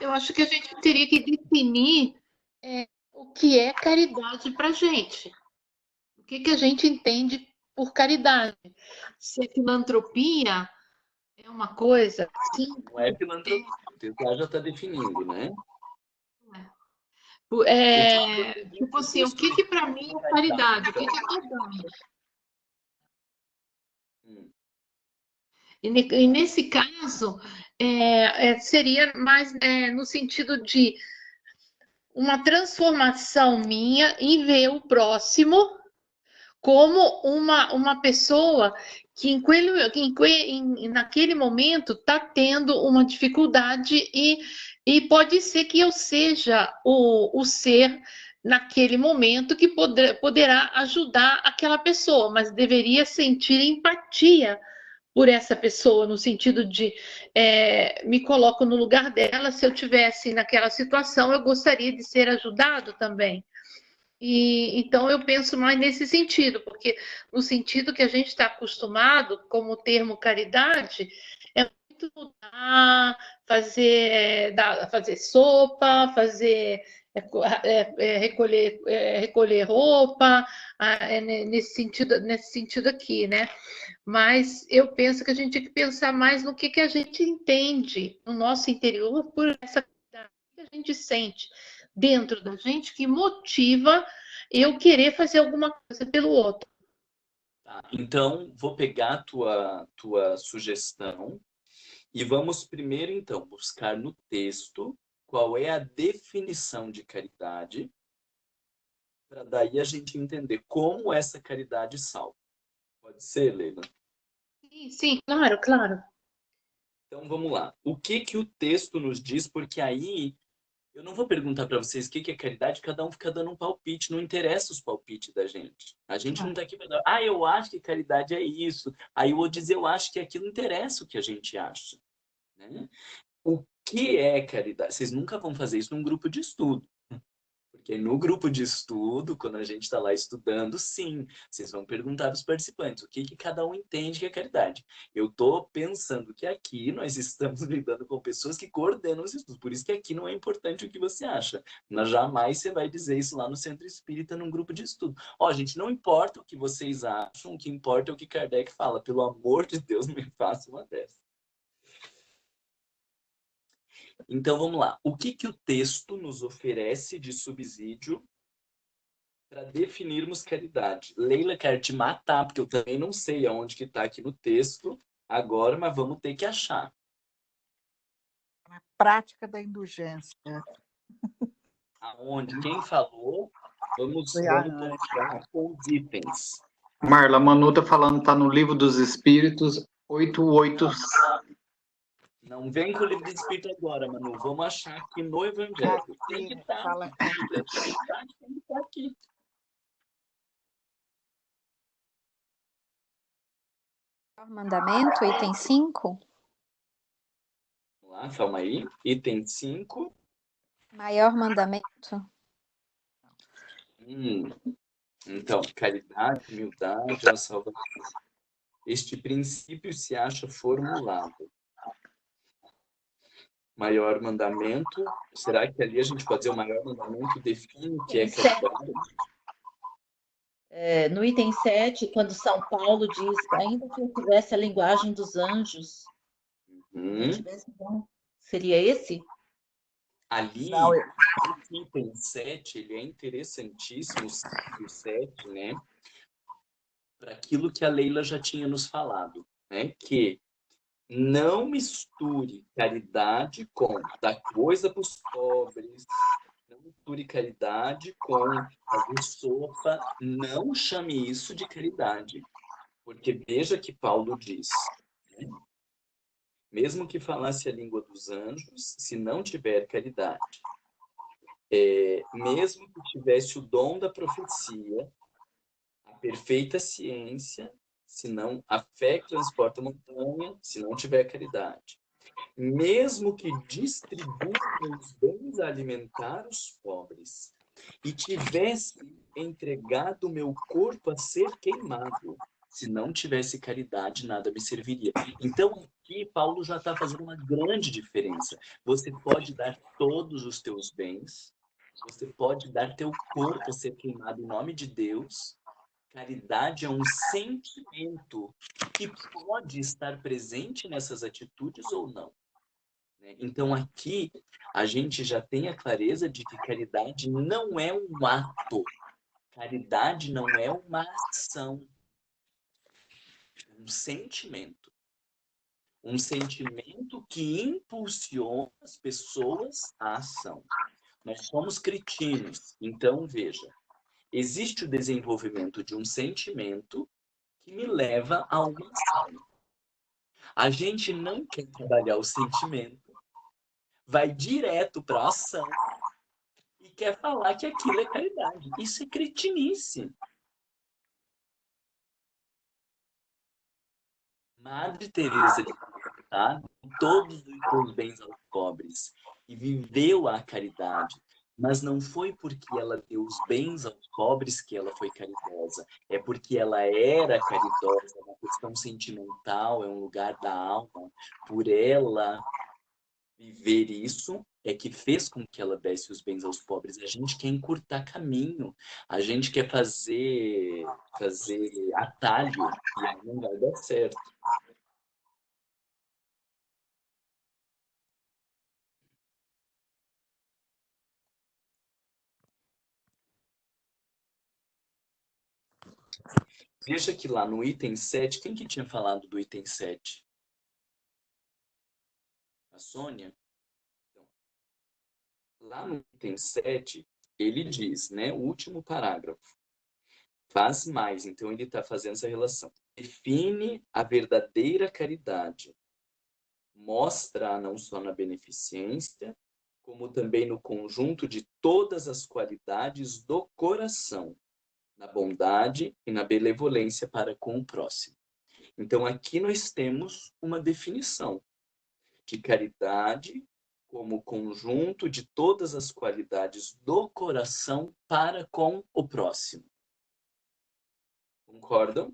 Eu acho que a gente teria que definir o que é caridade para a gente. O que a gente entende por caridade? Se a filantropia é uma coisa, sim. Não é filantropia, o TSA já está definindo, né? Tipo assim, o que para mim é caridade? O que é caridade? E nesse caso, seria mais no sentido de uma transformação minha em ver o próximo como uma pessoa que naquele momento está tendo uma dificuldade e pode ser que eu seja o ser naquele momento que poderá ajudar aquela pessoa, mas deveria sentir empatia por essa pessoa, no sentido de me coloco no lugar dela, se eu tivesse naquela situação, eu gostaria de ser ajudado também. E então eu penso mais nesse sentido, porque no sentido que a gente está acostumado, como o termo caridade, é muito mudar, fazer sopa, recolher roupa, nesse sentido aqui, né? Mas eu penso que a gente tem que pensar mais no que a gente entende no nosso interior por essa caridade que a gente sente dentro da gente que motiva eu querer fazer alguma coisa pelo outro. Tá, então, vou pegar a tua sugestão e vamos primeiro, então, buscar no texto qual é a definição de caridade, para daí a gente entender como essa caridade salva. Pode ser, Leila? Sim, claro, claro. Então, vamos lá. O que o texto nos diz? Porque aí eu não vou perguntar para vocês o que é caridade, cada um fica dando um palpite, não interessa os palpites da gente. A gente não está aqui para dar, eu acho que caridade é isso. Aí eu vou dizer, eu acho que aquilo, não interessa o que a gente acha. Né? O que é caridade? Vocês nunca vão fazer isso num grupo de estudo. Porque no grupo de estudo, quando a gente está lá estudando, sim, vocês vão perguntar para os participantes o que cada um entende que é caridade. Eu estou pensando que aqui nós estamos lidando com pessoas que coordenam os estudos, por isso que aqui não é importante o que você acha. Mas jamais você vai dizer isso lá no Centro Espírita, num grupo de estudo. Gente, não importa o que vocês acham, o que importa é o que Kardec fala. Pelo amor de Deus, me faça uma dessas. Então, vamos lá. O que o texto nos oferece de subsídio para definirmos caridade? Leila, quero te matar, porque eu também não sei aonde que está aqui no texto agora, mas vamos ter que achar. Na prática da indulgência. Aonde? Quem falou? Vamos pontuar com os itens. Marla, a Manu está falando, está no Livro dos Espíritos, 88. Não vem com o Livro do Espírito agora, Manu. Vamos achar aqui no Evangelho. Tem que estar. Tem que estar aqui. Maior mandamento, item 5. Vamos lá, calma aí. Item 5. Maior mandamento. Então, caridade, humildade, a salvação. Este princípio se acha formulado. Maior mandamento. Será que ali a gente pode dizer o maior mandamento define o que é caridade? No item 7, quando São Paulo diz, ainda que eu tivesse a linguagem dos anjos, seria esse? Ali, esse item 7, ele é interessantíssimo, o 7, né? Para aquilo que a Leila já tinha nos falado, né? Que Não misture caridade com dar coisa para os pobres. Não misture caridade com fazer sopa. Não chame isso de caridade. Porque veja que Paulo diz, né? Mesmo que falasse a língua dos anjos, se não tiver caridade, mesmo que tivesse o dom da profecia, a perfeita ciência, se não a fé que transporta a montanha, se não tiver caridade, mesmo que distribua os bens a alimentar os pobres e tivesse entregado meu corpo a ser queimado, se não tivesse caridade, nada me serviria. Então, aqui, Paulo já está fazendo uma grande diferença. Você pode dar todos os teus bens, você pode dar teu corpo a ser queimado em nome de Deus. Caridade é um sentimento que pode estar presente nessas atitudes ou não. Então, aqui, a gente já tem a clareza de que caridade não é um ato. Caridade não é uma ação. É um sentimento. Um sentimento que impulsiona as pessoas à ação. Nós somos cretinos. Então, veja, existe o desenvolvimento de um sentimento que me leva a uma ação. A gente não quer trabalhar o sentimento, vai direto para a ação e quer falar que aquilo é caridade. Isso é cretinice. Madre Teresa de Calcutá, todos os bens aos pobres e viveu a caridade, mas não foi porque ela deu os bens aos pobres que ela foi caridosa, é porque ela era caridosa, é uma questão sentimental, é um lugar da alma. Por ela viver isso é que fez com que ela desse os bens aos pobres. A gente quer encurtar caminho, a gente quer fazer atalho e aí não vai dar certo. Veja que lá no item 7, quem que tinha falado do item 7? A Sônia? Então, lá no item 7, ele diz, né, o último parágrafo, faz mais, então ele está fazendo essa relação. Define a verdadeira caridade. Mostra não só na beneficência, como também no conjunto de todas as qualidades do coração, na bondade e na benevolência para com o próximo. Então, aqui nós temos uma definição de caridade como conjunto de todas as qualidades do coração para com o próximo. Concordam?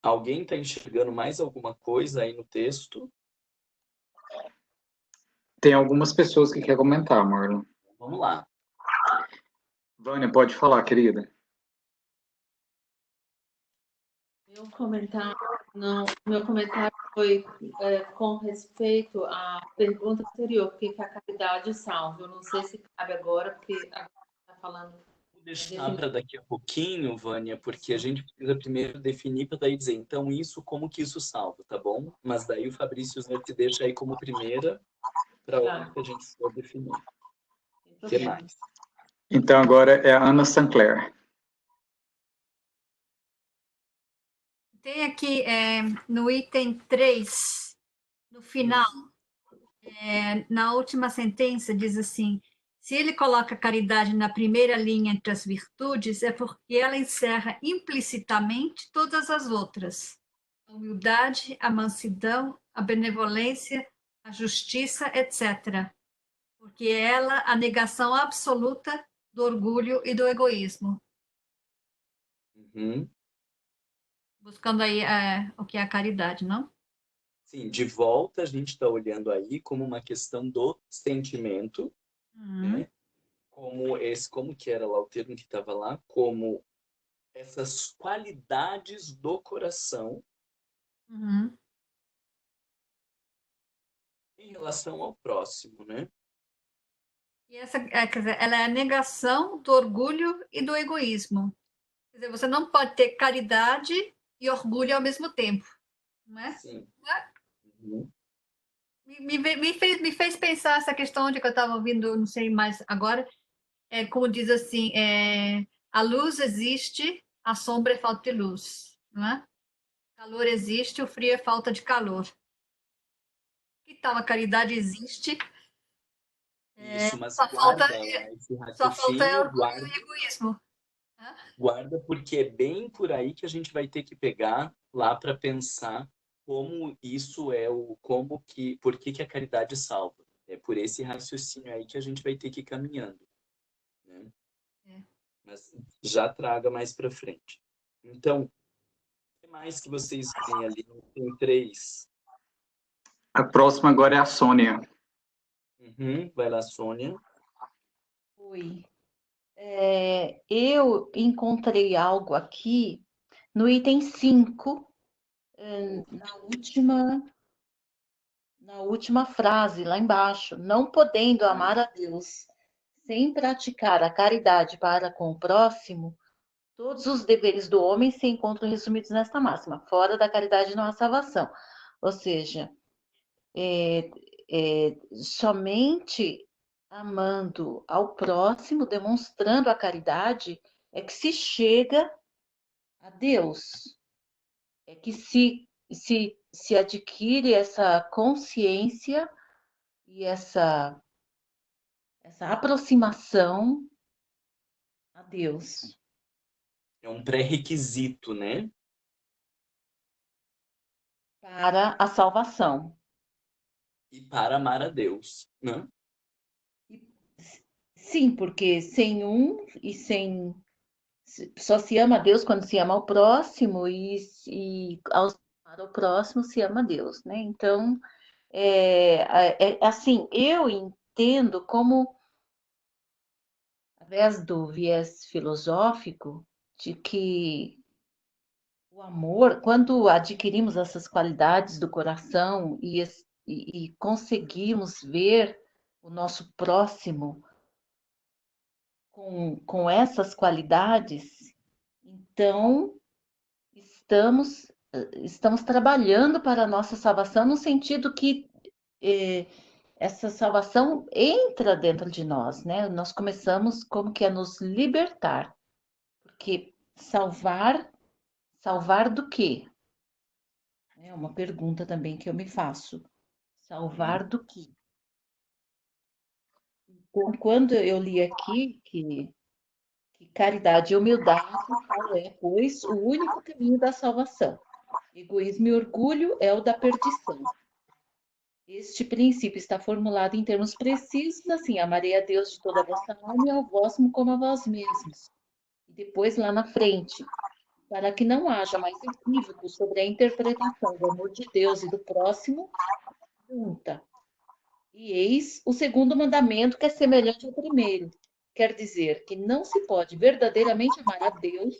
Alguém está enxergando mais alguma coisa aí no texto? Tem algumas pessoas que querem comentar, Marlon. Vamos lá. Vânia, pode falar, querida. Meu comentário foi com respeito à pergunta anterior, por que a caridade salva? Eu não sei se cabe agora, porque agora está falando. Vou deixar para daqui a pouquinho, Vânia, porque a gente precisa primeiro definir para daí dizer, então, isso, como que isso salva, tá bom? Mas daí o Fabrício te deixa aí como primeira para a hora que a gente for definir. O que mais? Então, agora é a Ana Sancler. Tem aqui no item 3, no final, na última sentença, diz assim: se ele coloca a caridade na primeira linha entre as virtudes, é porque ela encerra implicitamente todas as outras: a humildade, a mansidão, a benevolência, a justiça, etc. Porque ela a negação absoluta do orgulho e do egoísmo. Uhum. Buscando aí o que é a caridade, não? Sim, de volta a gente está olhando aí como uma questão do sentimento, né? Como que era lá o termo que estava lá, como essas qualidades do coração em relação ao próximo, né? E quer dizer, ela é a negação do orgulho e do egoísmo. Quer dizer, você não pode ter caridade e orgulho ao mesmo tempo, não é? Sim. Uhum. Me fez pensar essa questão de que eu estava ouvindo, não sei mais agora, como diz assim, a luz existe, a sombra é falta de luz, não é? O calor existe, o frio é falta de calor. Que tal a caridade existe? Isso, mas Só falta esse orgulho guarda, e egoísmo. guarda, porque é bem por aí que a gente vai ter que pegar lá para pensar como isso é por que a caridade salva. É por esse raciocínio aí que a gente vai ter que ir caminhando, né? Mas já traga mais para frente. Então, o que mais que vocês têm ali? Tem 3. A próxima agora é a Sônia. Vai lá, Sônia. Oi. Eu encontrei algo aqui no item 5, na última frase, lá embaixo. Não podendo amar a Deus sem praticar a caridade para com o próximo, todos os deveres do homem se encontram resumidos nesta máxima: fora da caridade não há salvação. Ou seja, somente amando ao próximo, demonstrando a caridade, é que se chega a Deus. É que se adquire essa consciência e essa aproximação a Deus. É um pré-requisito, né? Para a salvação. E para amar a Deus, né? Sim, porque sem um e sem... Só se ama a Deus quando se ama ao próximo e ao amar ao próximo se ama a Deus, né? Então, assim, eu entendo como, através do viés filosófico, de que o amor, quando adquirimos essas qualidades do coração e conseguimos ver o nosso próximo com essas qualidades, então estamos trabalhando para a nossa salvação, no sentido que essa salvação entra dentro de nós, né? Nós começamos como que a nos libertar, porque salvar do quê? É uma pergunta também que eu me faço. Salvar do quê? Então, quando eu li aqui que caridade e humildade pois, o único caminho da salvação. Egoísmo e orgulho é o da perdição. Este princípio está formulado em termos precisos, assim: amarei a Deus de toda a vossa alma e ao próximo como a vós mesmos. E depois, lá na frente, para que não haja mais equívoco sobre a interpretação do amor de Deus e do próximo, junta. E eis o segundo mandamento, que é semelhante ao primeiro. Quer dizer que não se pode verdadeiramente amar a Deus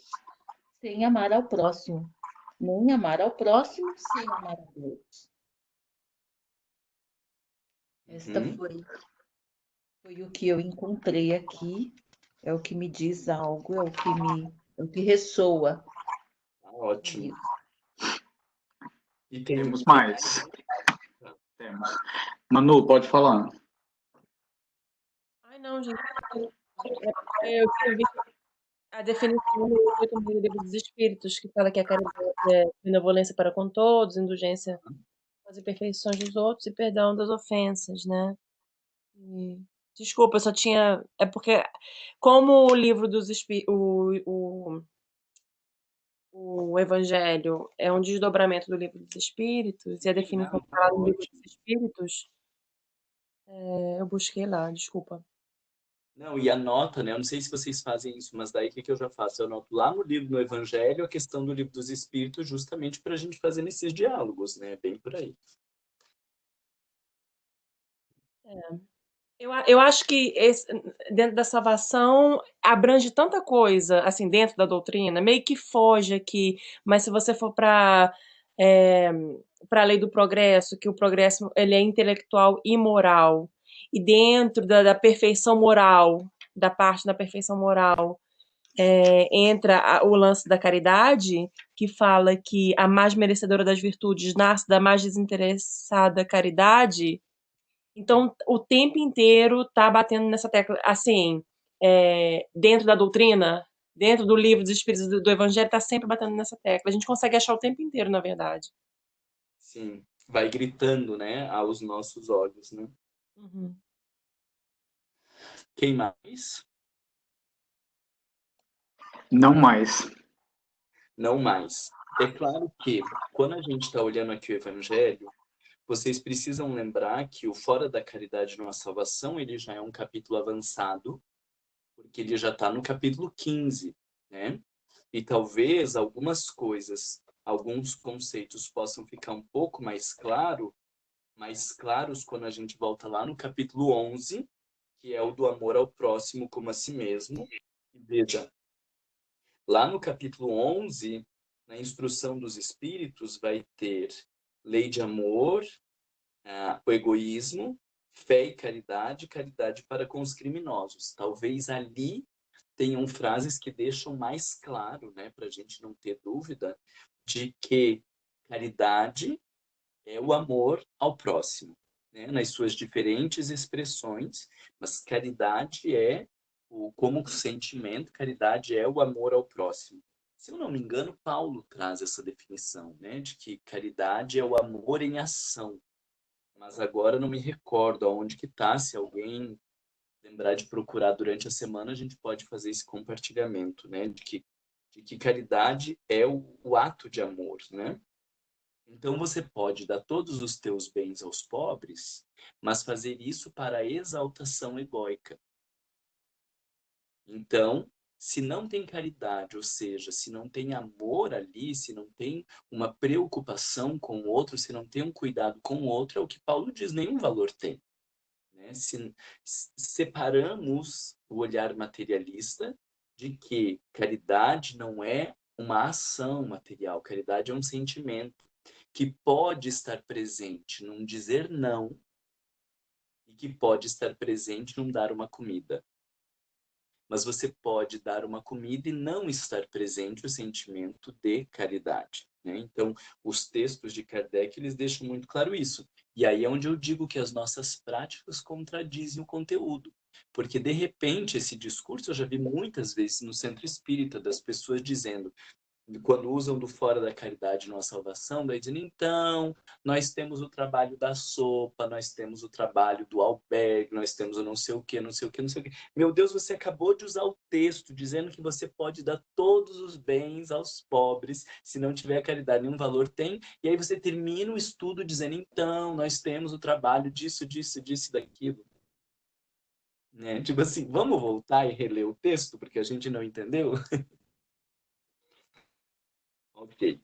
sem amar ao próximo, nem amar ao próximo sem amar a Deus. Esta foi o que eu encontrei aqui, é o que me diz algo, é o que ressoa. Ótimo. E temos mais. Temos. Manu, pode falar. Ai, não, gente. Eu tinha visto a definição do livro dos Espíritos, que fala que a caridade é benevolência para com todos, indulgência às imperfeições dos outros e perdão das ofensas, né? Desculpa, eu só tinha... É porque, como o livro dos Espíritos... O Evangelho é um desdobramento do livro dos Espíritos, e a definição fala no livro dos Espíritos, eu busquei lá, desculpa. Não, e anota, né? Eu não sei se vocês fazem isso, mas daí o que eu já faço? Eu anoto lá no livro, no Evangelho, a questão do livro dos Espíritos, justamente para a gente fazer nesses diálogos, né? Bem por aí. Eu acho que dentro da salvação abrange tanta coisa, assim, dentro da doutrina, meio que foge aqui, mas se você for para para a lei do progresso, que o progresso ele é intelectual e moral, e dentro da perfeição moral, da parte da perfeição moral, entra o lance da caridade, que fala que a mais merecedora das virtudes nasce da mais desinteressada caridade. Então, o tempo inteiro tá batendo nessa tecla, assim, dentro da doutrina, dentro do livro dos Espíritos do Evangelho, tá sempre batendo nessa tecla. A gente consegue achar o tempo inteiro, na verdade. Sim, vai gritando, né, aos nossos olhos, né? Uhum. Quem mais? Não mais. Não mais. É claro que, quando a gente está olhando aqui o Evangelho, vocês precisam lembrar que o Fora da Caridade não há Salvação, ele já é um capítulo avançado, porque ele já está no capítulo 15, né? E talvez algumas coisas, alguns conceitos possam ficar um pouco mais claros quando a gente volta lá no capítulo 11, que é o do amor ao próximo como a si mesmo. E veja, lá no capítulo 11, na instrução dos espíritos, vai ter lei de amor, o egoísmo, fé e caridade, caridade para com os criminosos. Talvez ali tenham frases que deixam mais claro, né, para a gente não ter dúvida de que caridade é o amor ao próximo, né, nas suas diferentes expressões, mas caridade como sentimento, caridade é o amor ao próximo. Se eu não me engano, Paulo traz essa definição, né, de que caridade é o amor em ação. Mas agora não me recordo aonde que tá. Se alguém lembrar de procurar durante a semana, a gente pode fazer esse compartilhamento, né? De que caridade é o ato de amor, né? Então você pode dar todos os teus bens aos pobres, mas fazer isso para a exaltação egóica. Então, se não tem caridade, ou seja, se não tem amor ali, se não tem uma preocupação com o outro, se não tem um cuidado com o outro, é o que Paulo diz, nenhum valor tem. Né? Se separamos o olhar materialista de que caridade não é uma ação material, caridade é um sentimento que pode estar presente num dizer não e que pode estar presente num dar uma comida. Mas você pode dar uma comida e não estar presente o sentimento de caridade. Né? Então, os textos de Kardec, eles deixam muito claro isso. E aí é onde eu digo que as nossas práticas contradizem o conteúdo. Porque, de repente, esse discurso eu já vi muitas vezes no centro espírita, das pessoas dizendo, quando usam do Fora da Caridade não há Salvação, daí dizendo, então, nós temos o trabalho da sopa, nós temos o trabalho do albergue, nós temos o não sei o quê, não sei o quê, não sei o quê. Meu Deus, você acabou de usar o texto dizendo que você pode dar todos os bens aos pobres, se não tiver caridade, nenhum valor tem, e aí você termina o estudo dizendo, então, nós temos o trabalho disso, disso, disso, daquilo. Né? Tipo assim, vamos voltar e reler o texto, porque a gente não entendeu? Ok.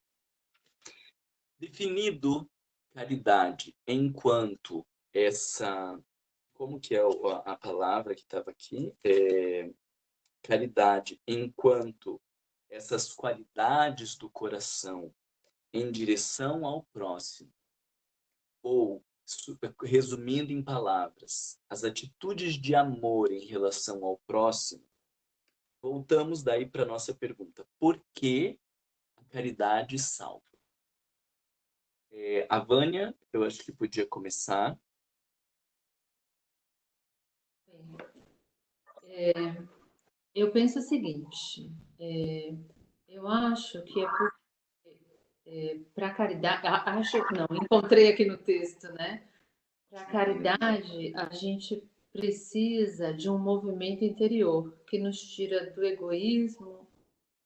Definido caridade enquanto essa... Como que é a palavra que estava aqui? Caridade enquanto essas qualidades do coração em direção ao próximo. Ou, resumindo em palavras, as atitudes de amor em relação ao próximo. Voltamos daí para a nossa pergunta. Por que a caridade salva? A Vânia, eu acho que podia começar. Eu penso o seguinte, eu acho que para caridade, não, encontrei aqui no texto, né? Para caridade, a gente precisa de um movimento interior que nos tira do egoísmo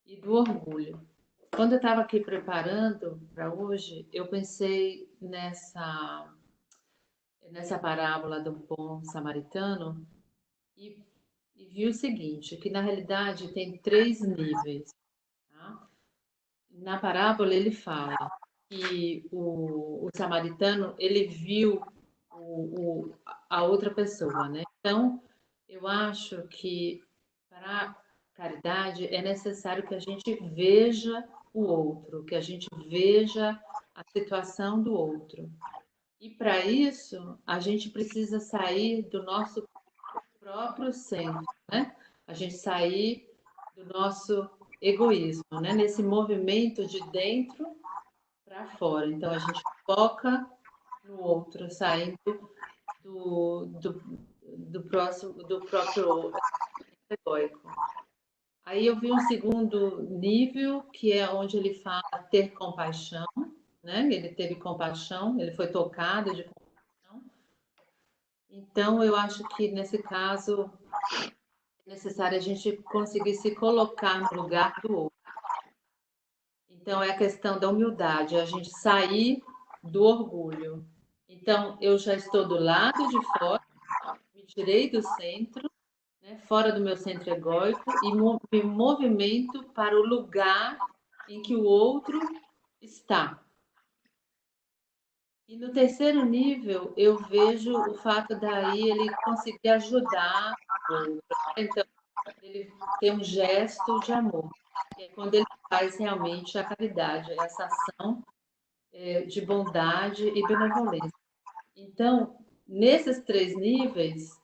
e do orgulho. Quando eu estava aqui preparando para hoje, eu pensei nessa parábola do bom samaritano e vi o seguinte, que na realidade tem 3 níveis. Tá? Na parábola ele fala que o samaritano ele viu a outra pessoa, né? Então, eu acho que para caridade é necessário que a gente veja o outro, que a gente veja a situação do outro. E para isso, a gente precisa sair do nosso próprio centro, né? A gente sair do nosso egoísmo, né? Nesse movimento de dentro para fora. Então, a gente foca no outro, saindo do próprio egoico. Aí eu vi um segundo nível, que é onde ele fala ter compaixão, né? Ele teve compaixão, ele foi tocado de compaixão. Então, eu acho que nesse caso é necessário a gente conseguir se colocar no lugar do outro. Então, é a questão da humildade, a gente sair do orgulho. Então, eu já estou do lado de fora, me tirei do centro, né, fora do meu centro egóico, e me movimento para o lugar em que o outro está. E no terceiro nível, eu vejo o fato daí ele conseguir ajudar o outro. Então, ele tem um gesto de amor. É quando ele faz realmente a caridade, essa ação de bondade e benevolência. Então, nesses três níveis,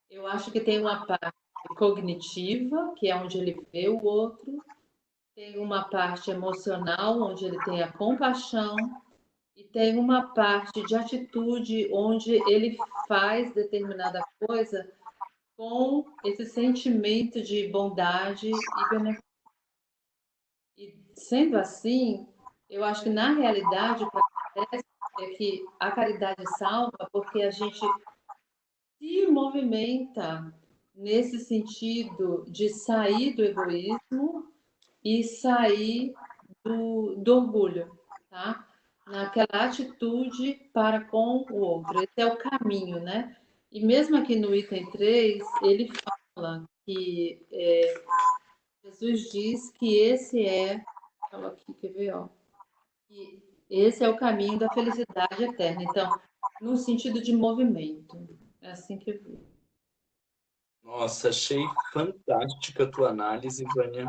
eu acho que tem uma parte cognitiva, que é onde ele vê o outro, tem uma parte emocional, onde ele tem a compaixão, e tem uma parte de atitude, onde ele faz determinada coisa com esse sentimento de bondade e benevolência. E sendo assim, eu acho que na realidade o que acontece é que a caridade salva porque a gente se movimenta nesse sentido de sair do egoísmo e sair do orgulho, tá? Naquela atitude para com o outro. Esse é o caminho, né? E mesmo aqui no item 3, ele fala que Jesus diz que esse é, fala aqui, quer ver, ó, que esse é o caminho da felicidade eterna. Então, no sentido de movimento. É assim que eu vi. Nossa, achei fantástica a tua análise, Vânia.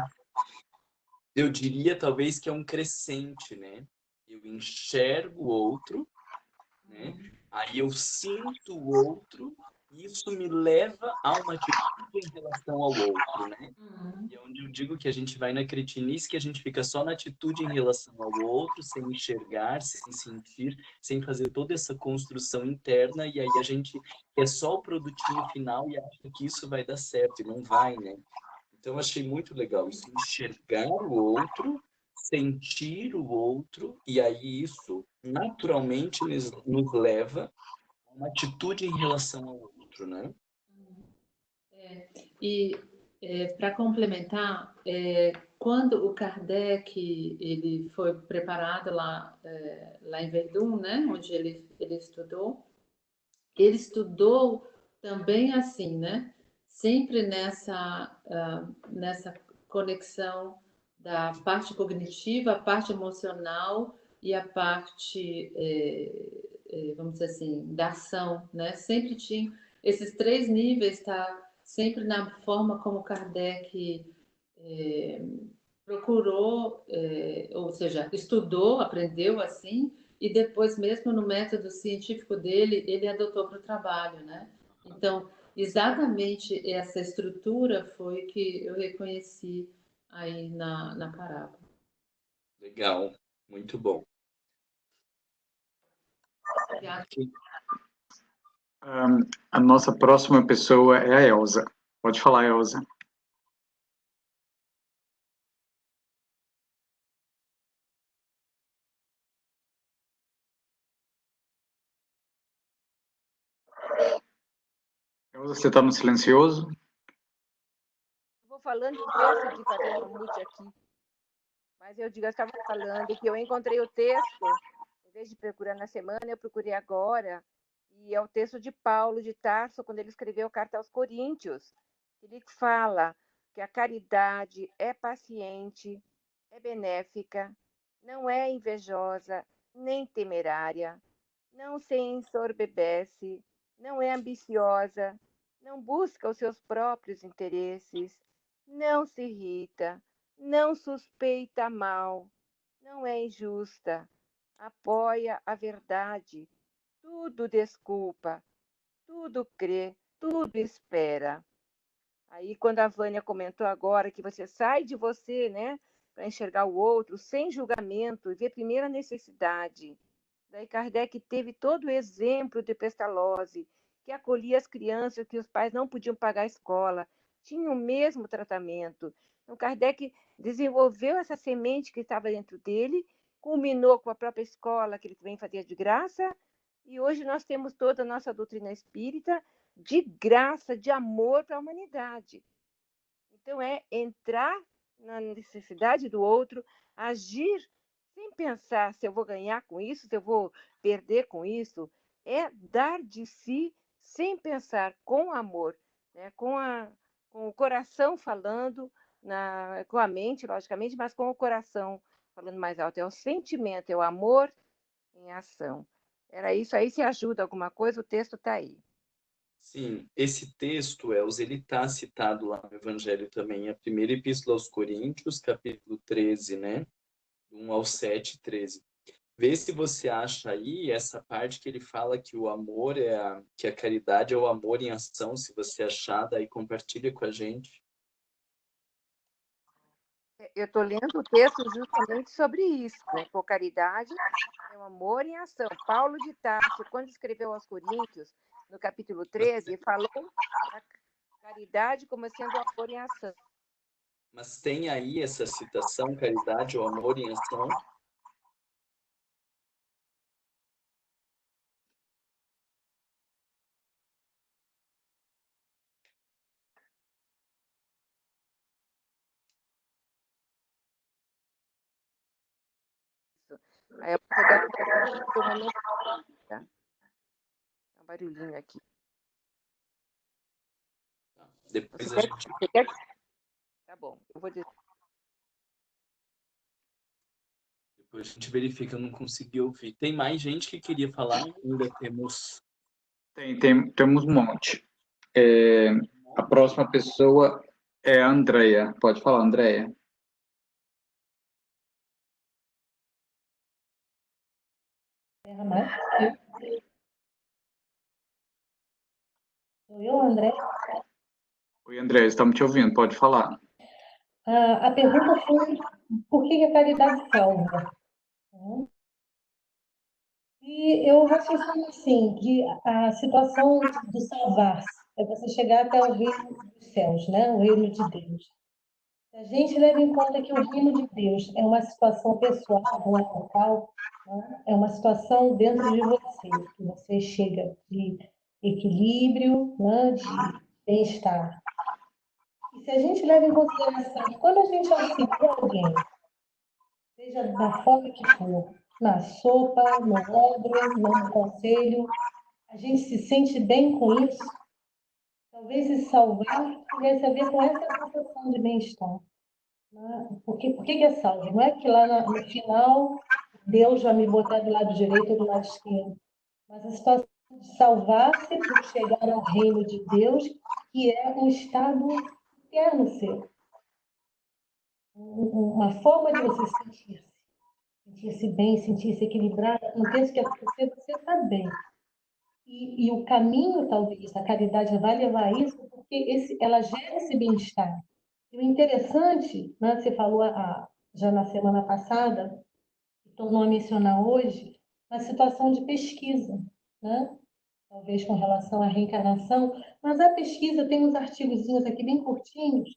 Eu diria talvez que é um crescente, né? Eu enxergo o outro, né? Aí eu sinto o outro, e isso me leva a uma atitude em relação ao outro, né? E é onde eu digo que a gente vai na cretinice, que a gente fica só na atitude em relação ao outro, sem enxergar, sem sentir, sem fazer toda essa construção interna, e aí a gente é só o produtinho final e acha que isso vai dar certo, e não vai, né? Então, eu achei muito legal isso, enxergar o outro, sentir o outro, e aí isso naturalmente nos leva a uma atitude em relação ao outro, né? E para complementar, quando o Kardec ele foi preparado lá em Verdun, né, onde ele estudou também assim, né, sempre nessa conexão da parte cognitiva, a parte emocional e a parte, vamos dizer assim, da ação, né? Sempre tinha esses três níveis, tá? Sempre na forma como Kardec procurou, ou seja, estudou, aprendeu assim, e depois, mesmo no método científico dele, ele adotou para o trabalho, né? Então, exatamente essa estrutura foi que eu reconheci aí na parábola. Legal, muito bom. A nossa próxima pessoa é a Elza. Pode falar, Elza. Elza, você está no silencioso? Vou falando, esqueço de fazer o mute aqui. Mas eu digo, eu estava falando que eu encontrei o texto, em vez de procurar na semana, eu procurei agora, e é o texto de Paulo de Tarso, quando ele escreveu a carta aos Coríntios. Ele fala que a caridade é paciente, é benéfica, não é invejosa, nem temerária, não se ensoberbece, não é ambiciosa, não busca os seus próprios interesses, não se irrita, não suspeita mal, não é injusta, apoia a verdade, tudo desculpa, tudo crê, tudo espera. Aí, quando a Vânia comentou agora que você sai de você, né, para enxergar o outro sem julgamento e ver primeiro a necessidade. Daí Kardec teve todo o exemplo de Pestalozzi, que acolhia as crianças que os pais não podiam pagar a escola, tinha o mesmo tratamento. Então, Kardec desenvolveu essa semente que estava dentro dele, culminou com a própria escola que ele também fazia de graça, e hoje nós temos toda a nossa doutrina espírita de graça, de amor para a humanidade. Então, é entrar na necessidade do outro, agir sem pensar se eu vou ganhar com isso, se eu vou perder com isso. É dar de si sem pensar, com amor, né? Com o coração falando, com a mente, logicamente, mas com o coração falando mais alto. É o sentimento, é o amor em ação. Era isso aí, se ajuda alguma coisa, o texto está aí. Sim, esse texto, Elza, ele está citado lá no Evangelho também, a primeira epístola aos Coríntios, capítulo 13, né? 1 ao 7, 13. Vê se você acha aí essa parte que ele fala que o amor que a caridade é o amor em ação. Se você achar, daí compartilha com a gente. Eu estou lendo o texto justamente sobre isso, né? Com caridade é o amor em ação. Paulo de Tarso, quando escreveu aos Coríntios, no capítulo 13, falou da caridade como sendo o amor em ação. Mas tem aí essa citação, caridade ou amor em ação? Aí eu vou pegar o momento, tá? Um barulhinho aqui. Depois Você a quer, gente... você quer? Tá bom, eu vou dizer. Depois a gente verifica, eu não consegui ouvir. Tem mais gente que queria falar? Ainda temos... Temos um monte. A próxima pessoa é a Andrea. Pode falar, Andrea. Sou eu, André? Oi, Andrea, estamos te ouvindo, pode falar. A pergunta foi por que a caridade salva? E eu raciocino assim, que a situação de salvar-se é você chegar até o reino dos céus, né? O reino de Deus. Se a gente leva em conta que o reino de Deus é uma situação pessoal, não é local, né? É uma situação dentro de você, que você chega de equilíbrio, né? De bem-estar. E se a gente leva em consideração que quando a gente auxilia alguém, seja da forma que for, na sopa, no ombro, no conselho, a gente se sente bem com isso, talvez se salvar tivesse a ver com essa sensação de bem-estar. Né? Por que é salvo? Não é que lá no final Deus vai me botar do lado direito ou do lado esquerdo, mas a situação de salvar-se por chegar ao reino de Deus, que é um estado eterno seu. Uma forma de você sentir-se bem, sentir-se equilibrada, no texto que é porque você está bem. E o caminho, talvez, da caridade vai levar a isso, porque ela gera esse bem-estar. E o interessante, né, você falou já na semana passada, e tornou a mencionar hoje, a situação de pesquisa, né? Talvez com relação à reencarnação, mas a pesquisa, tem uns artigozinhos aqui bem curtinhos,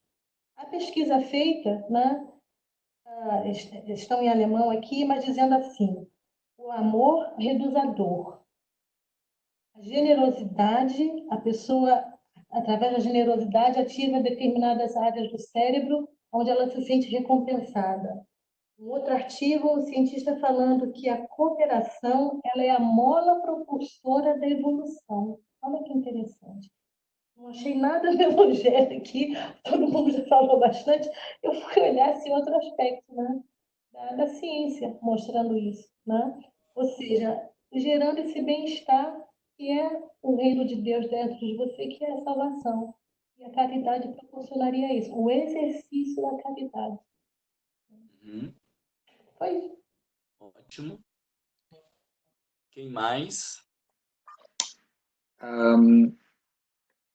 a pesquisa feita, né, estão em alemão aqui, mas dizendo assim: o amor reduz a dor. A generosidade, a pessoa, através da generosidade, ativa determinadas áreas do cérebro onde ela se sente recompensada. Um outro artigo, o cientista falando que a cooperação ela é a mola propulsora da evolução. Olha que interessante. Não achei nada no evangelho aqui, todo mundo já falou bastante. Eu fui olhar esse outro aspecto, né? Da ciência, mostrando isso, né? Ou seja, gerando esse bem-estar que é o reino de Deus dentro de você, que é a salvação. E a caridade proporcionaria isso, o exercício da caridade. Uhum. Foi. Ótimo. Quem mais?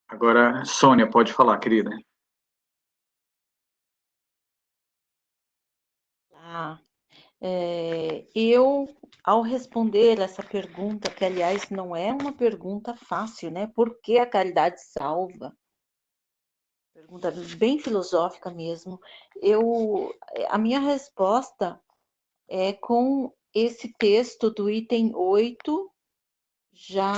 Agora, Sônia, pode falar, querida. Eu, ao responder essa pergunta, que aliás não é uma pergunta fácil, né? Por que a caridade salva? Pergunta bem filosófica mesmo. A minha resposta é com esse texto do item 8, já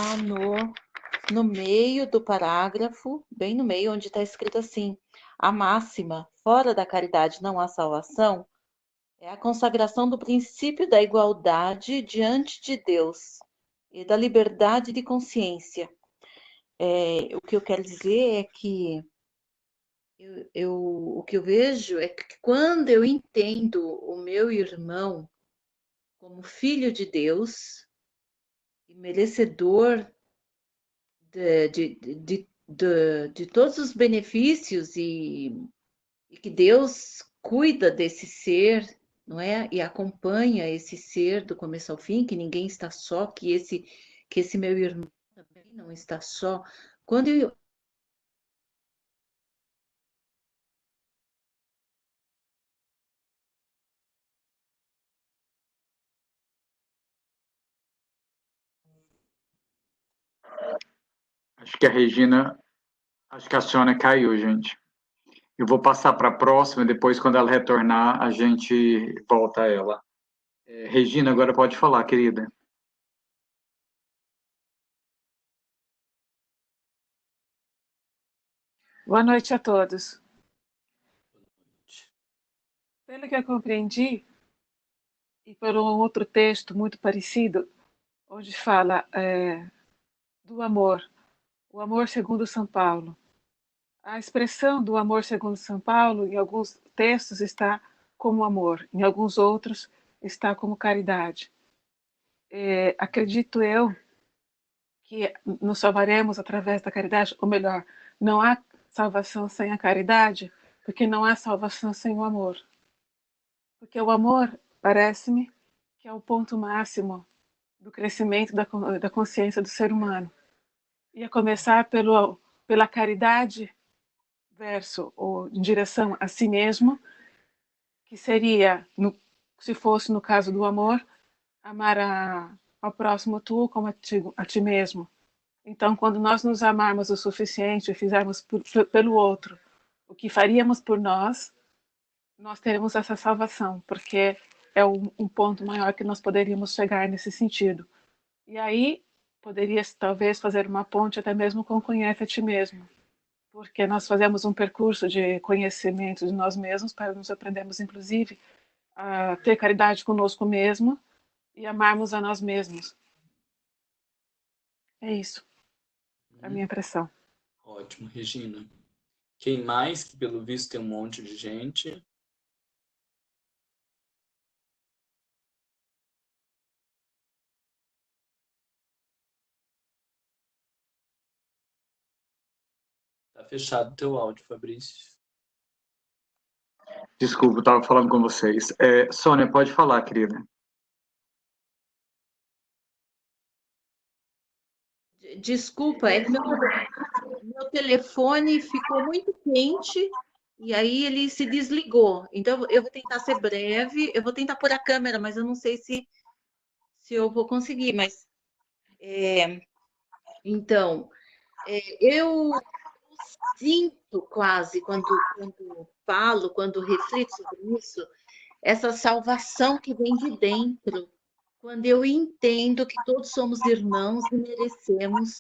no meio do parágrafo, bem no meio, onde está escrito assim: a máxima, fora da caridade não há salvação, é a consagração do princípio da igualdade diante de Deus e da liberdade de consciência. O que eu quero dizer é que o que eu vejo é que quando eu entendo o meu irmão como filho de Deus e merecedor de todos os benefícios e que Deus cuida desse ser, não é? E acompanha esse ser do começo ao fim, que ninguém está só, que esse meu irmão também não está só. Quando eu Acho que a Sônia caiu, gente. Eu vou passar para a próxima, depois, quando ela retornar, a gente volta a ela. Regina, agora pode falar, querida. Boa noite a todos. Pelo que eu compreendi, e por um outro texto muito parecido, onde fala do amor, o amor segundo São Paulo. A expressão do amor segundo São Paulo, em alguns textos, está como amor, em alguns outros, está como caridade. Acredito eu que nos salvaremos através da caridade, ou melhor, não há salvação sem a caridade, porque não há salvação sem o amor. Porque o amor, parece-me, que é o ponto máximo do crescimento da consciência do ser humano. E a começar pela caridade ou em direção a si mesmo, que seria, se fosse no caso do amor, amar ao próximo tu como a ti mesmo. Então, quando nós nos amarmos o suficiente e fizermos pelo outro o que faríamos por nós, nós teremos essa salvação, porque é um ponto maior que nós poderíamos chegar nesse sentido. E aí, poderia talvez fazer uma ponte até mesmo com conhece a ti mesmo, porque nós fazemos um percurso de conhecimento de nós mesmos para nos aprendermos, inclusive, a ter caridade conosco mesmo e amarmos a nós mesmos. É isso, a minha impressão. Ótimo, Regina. Quem mais? Que pelo visto tem um monte de gente. Tá fechado o teu áudio, Fabrício. Desculpa, eu estava falando com vocês. Sônia, pode falar, querida. Desculpa, é que meu telefone ficou muito quente e aí ele se desligou. Então, eu vou tentar ser breve, eu vou tentar pôr a câmera, mas eu não sei se eu vou conseguir. Mas, então, eu sinto quase, quando falo, quando reflito sobre isso, essa salvação que vem de dentro, quando eu entendo que todos somos irmãos e merecemos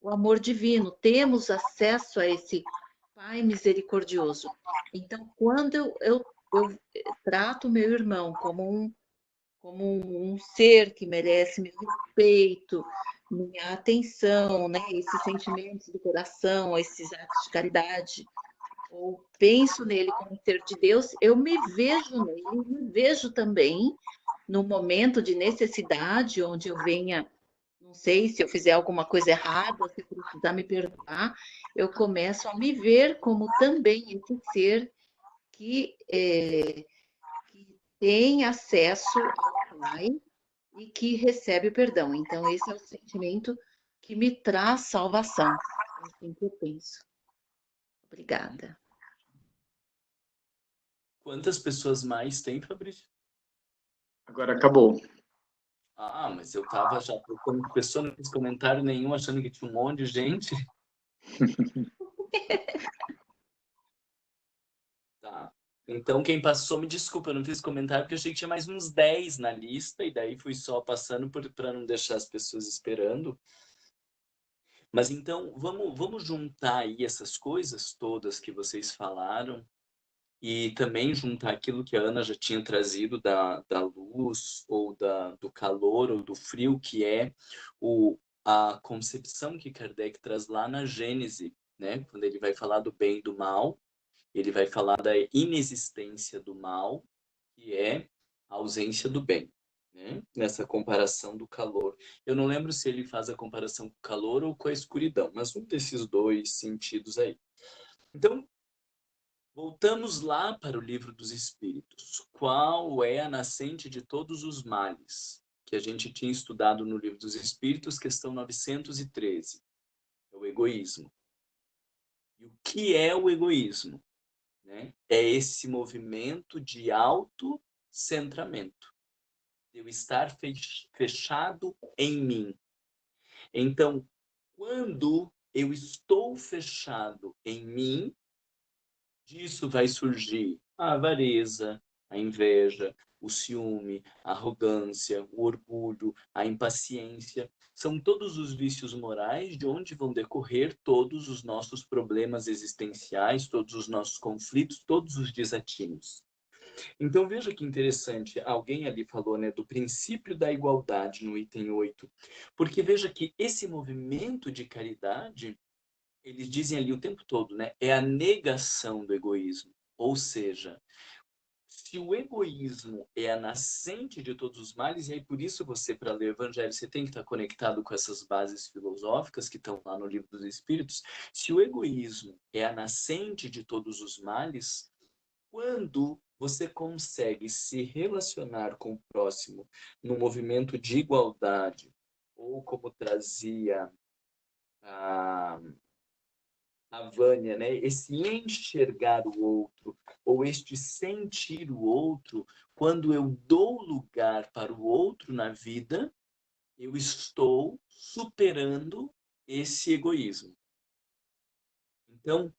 o amor divino, temos acesso a esse Pai misericordioso. Então, quando eu trato meu irmão como um ser que merece meu respeito, minha atenção, né, esses sentimentos do coração, esses atos de caridade, ou penso nele como ser de Deus, eu me vejo nele, me vejo também no momento de necessidade, onde eu venha, não sei, se eu fizer alguma coisa errada, se eu precisar me perdoar, eu começo a me ver como também esse ser que tem acesso ao Pai e que recebe o perdão. Então, esse é o sentimento que me traz salvação. É assim que eu penso. Obrigada. Quantas pessoas mais tem, Fabrício? Agora acabou. Ah, mas eu tava já procurando pessoa, não fiz comentário nenhum, achando que tinha um monte de gente. Tá. Então, quem passou, me desculpa, eu não fiz comentário, porque eu achei que tinha mais uns 10 na lista, e daí fui só passando para não deixar as pessoas esperando. Mas então, vamos juntar aí essas coisas todas que vocês falaram, e também juntar aquilo que a Ana já tinha trazido da luz, ou do calor, ou do frio, que é a concepção que Kardec traz lá na Gênese, né? Quando ele vai falar do bem e do mal, ele vai falar da inexistência do mal, que é a ausência do bem, né? Nessa comparação do calor. Eu não lembro se ele faz a comparação com o calor ou com a escuridão, mas um desses dois sentidos aí. Então, voltamos lá para o Livro dos Espíritos. Qual é a nascente de todos os males? Que a gente tinha estudado no Livro dos Espíritos, questão 913. É o egoísmo. E o que é o egoísmo? Né? É esse movimento de autocentramento. Eu estar fechado em mim. Então, quando eu estou fechado em mim, disso vai surgir a avareza, a inveja, o ciúme, a arrogância, o orgulho, a impaciência. São todos os vícios morais de onde vão decorrer todos os nossos problemas existenciais, todos os nossos conflitos, todos os desatinos. Então veja que interessante, alguém ali falou, né, do princípio da igualdade no item 8, porque veja que esse movimento de caridade, eles dizem ali o tempo todo, né, é a negação do egoísmo, ou seja, se o egoísmo é a nascente de todos os males, e aí por isso você, para ler o Evangelho, você tem que estar conectado com essas bases filosóficas que estão lá no Livro dos Espíritos, se o egoísmo é a nascente de todos os males, quando você consegue se relacionar com o próximo no movimento de igualdade, ou como trazia a Vânia, né? Esse enxergar o outro, ou este sentir o outro, quando eu dou lugar para o outro na vida, eu estou superando esse egoísmo. Então,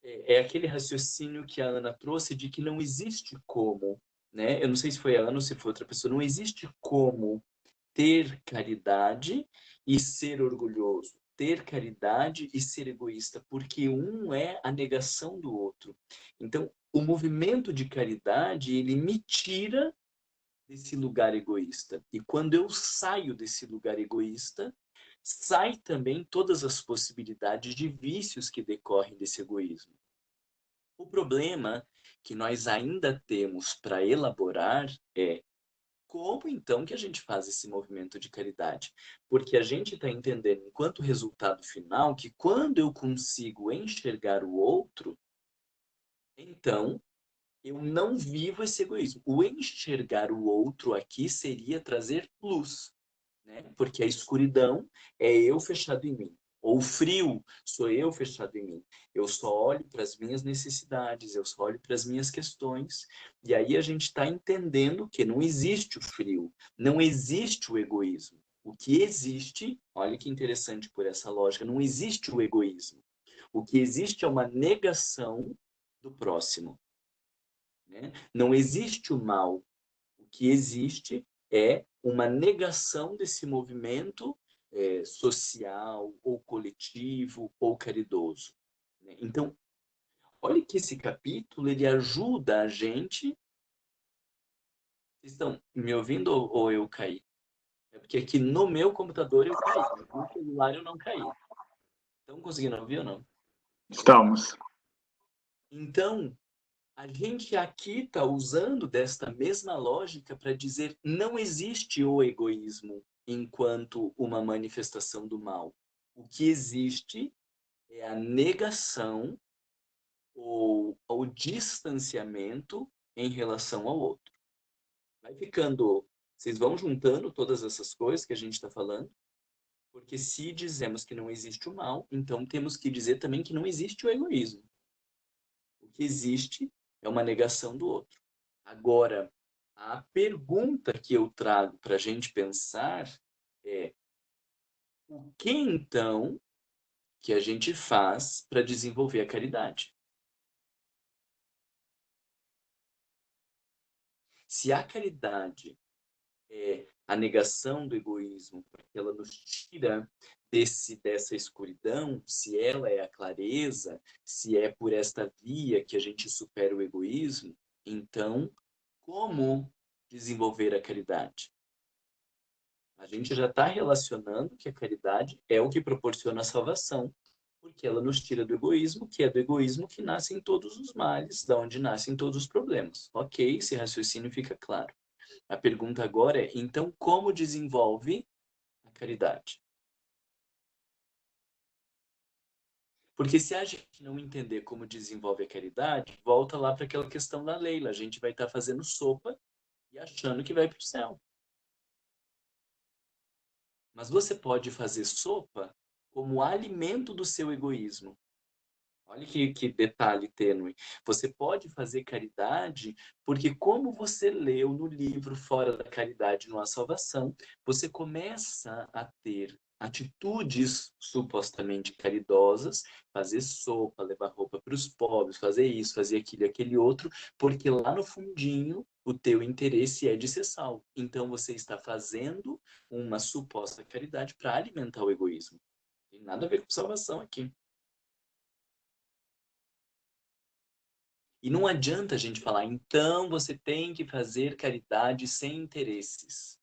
é aquele raciocínio que a Ana trouxe de que não existe como, né? Eu não sei se foi a Ana ou se foi outra pessoa, não existe como ter caridade e ser orgulhoso, ter caridade e ser egoísta, porque um é a negação do outro. Então, o movimento de caridade, ele me tira desse lugar egoísta. E quando eu saio desse lugar egoísta, sai também todas as possibilidades de vícios que decorrem desse egoísmo. O problema que nós ainda temos para elaborar é como então que a gente faz esse movimento de caridade? Porque a gente está entendendo, enquanto resultado final, que quando eu consigo enxergar o outro, então eu não vivo esse egoísmo. O enxergar o outro aqui seria trazer luz, né? Porque a escuridão é eu fechado em mim. Ou o frio sou eu fechado em mim. Eu só olho para as minhas necessidades, eu só olho para as minhas questões. E aí a gente está entendendo que não existe o frio, não existe o egoísmo. O que existe, olha que interessante por essa lógica, não existe o egoísmo. O que existe é uma negação do próximo, né? Não existe o mal. O que existe é uma negação desse movimento social, ou coletivo, ou caridoso, né? Então, olha que esse capítulo, ele ajuda a gente... Vocês estão me ouvindo ou eu caí? É porque aqui no meu computador eu caí, mas no celular eu não caí. Estão conseguindo ouvir ou não? Estamos. Então, a gente aqui está usando desta mesma lógica para dizer não existe o egoísmo enquanto uma manifestação do mal. O que existe é a negação ou o distanciamento em relação ao outro. Vai ficando Vocês vão juntando todas essas coisas que a gente está falando? Porque se dizemos que não existe o mal, então temos que dizer também que não existe o egoísmo. O que existe é uma negação do outro. Agora, a pergunta que eu trago para a gente pensar é: o que então que a gente faz para desenvolver a caridade? Se a caridade é a negação do egoísmo, porque ela nos tira dessa escuridão, se ela é a clareza, se é por esta via que a gente supera o egoísmo, então, como desenvolver a caridade? A gente já está relacionando que a caridade é o que proporciona a salvação, porque ela nos tira do egoísmo, que é do egoísmo que nascem todos os males, da onde nascem todos os problemas. Ok, esse raciocínio fica claro. A pergunta agora é, então, como desenvolve a caridade? Porque se a gente não entender como desenvolve a caridade, volta lá para aquela questão da Leila. A gente vai estar fazendo sopa e achando que vai para o céu. Mas você pode fazer sopa como alimento do seu egoísmo. Olha que detalhe tênue. Você pode fazer caridade porque, como você leu no livro Fora da Caridade Não Há Salvação, você começa a ter atitudes supostamente caridosas, fazer sopa, levar roupa para os pobres, fazer isso, fazer aquilo e aquele outro, porque lá no fundinho o teu interesse é de ser salvo. Então você está fazendo uma suposta caridade para alimentar o egoísmo. Não tem nada a ver com salvação aqui. E não adianta a gente falar, então você tem que fazer caridade sem interesses.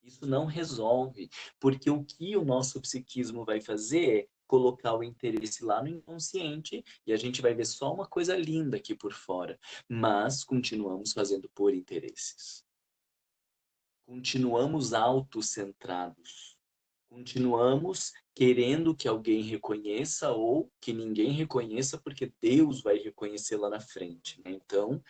Isso não resolve, porque o que o nosso psiquismo vai fazer é colocar o interesse lá no inconsciente e a gente vai ver só uma coisa linda aqui por fora, mas continuamos fazendo por interesses. Continuamos autocentrados. Continuamos querendo que alguém reconheça ou que ninguém reconheça, porque Deus vai reconhecer lá na frente, né? Então,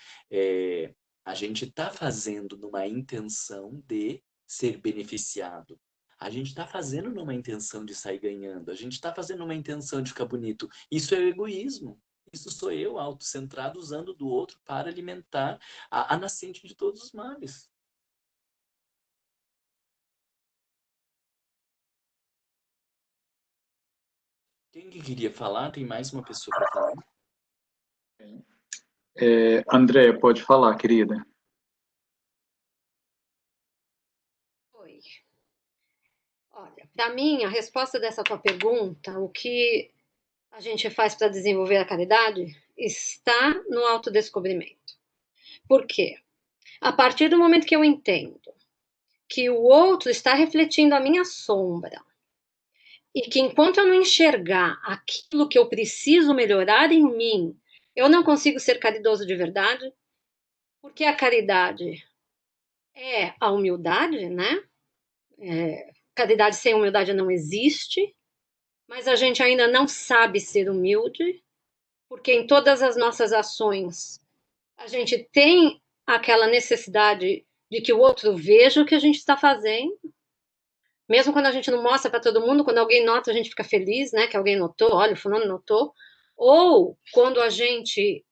a gente está fazendo numa intenção de ser beneficiado. A gente está fazendo numa intenção de sair ganhando. A gente está fazendo numa intenção de ficar bonito. Isso é egoísmo. Isso sou eu, autocentrado, usando do outro para alimentar a nascente de todos os males. Quem que queria falar? Tem mais uma pessoa para falar? Andréia, pode falar, querida. Oi. Olha, para mim, a resposta dessa tua pergunta, o que a gente faz para desenvolver a caridade, está no autodescobrimento. Por quê? A partir do momento que eu entendo que o outro está refletindo a minha sombra, e que enquanto eu não enxergar aquilo que eu preciso melhorar em mim, eu não consigo ser caridoso de verdade, porque a caridade é a humildade, né? Caridade sem humildade não existe, mas a gente ainda não sabe ser humilde, porque em todas as nossas ações a gente tem aquela necessidade de que o outro veja o que a gente está fazendo. Mesmo quando a gente não mostra para todo mundo, quando alguém nota, a gente fica feliz, né? Que alguém notou, olha, o fulano notou. Ou quando a gente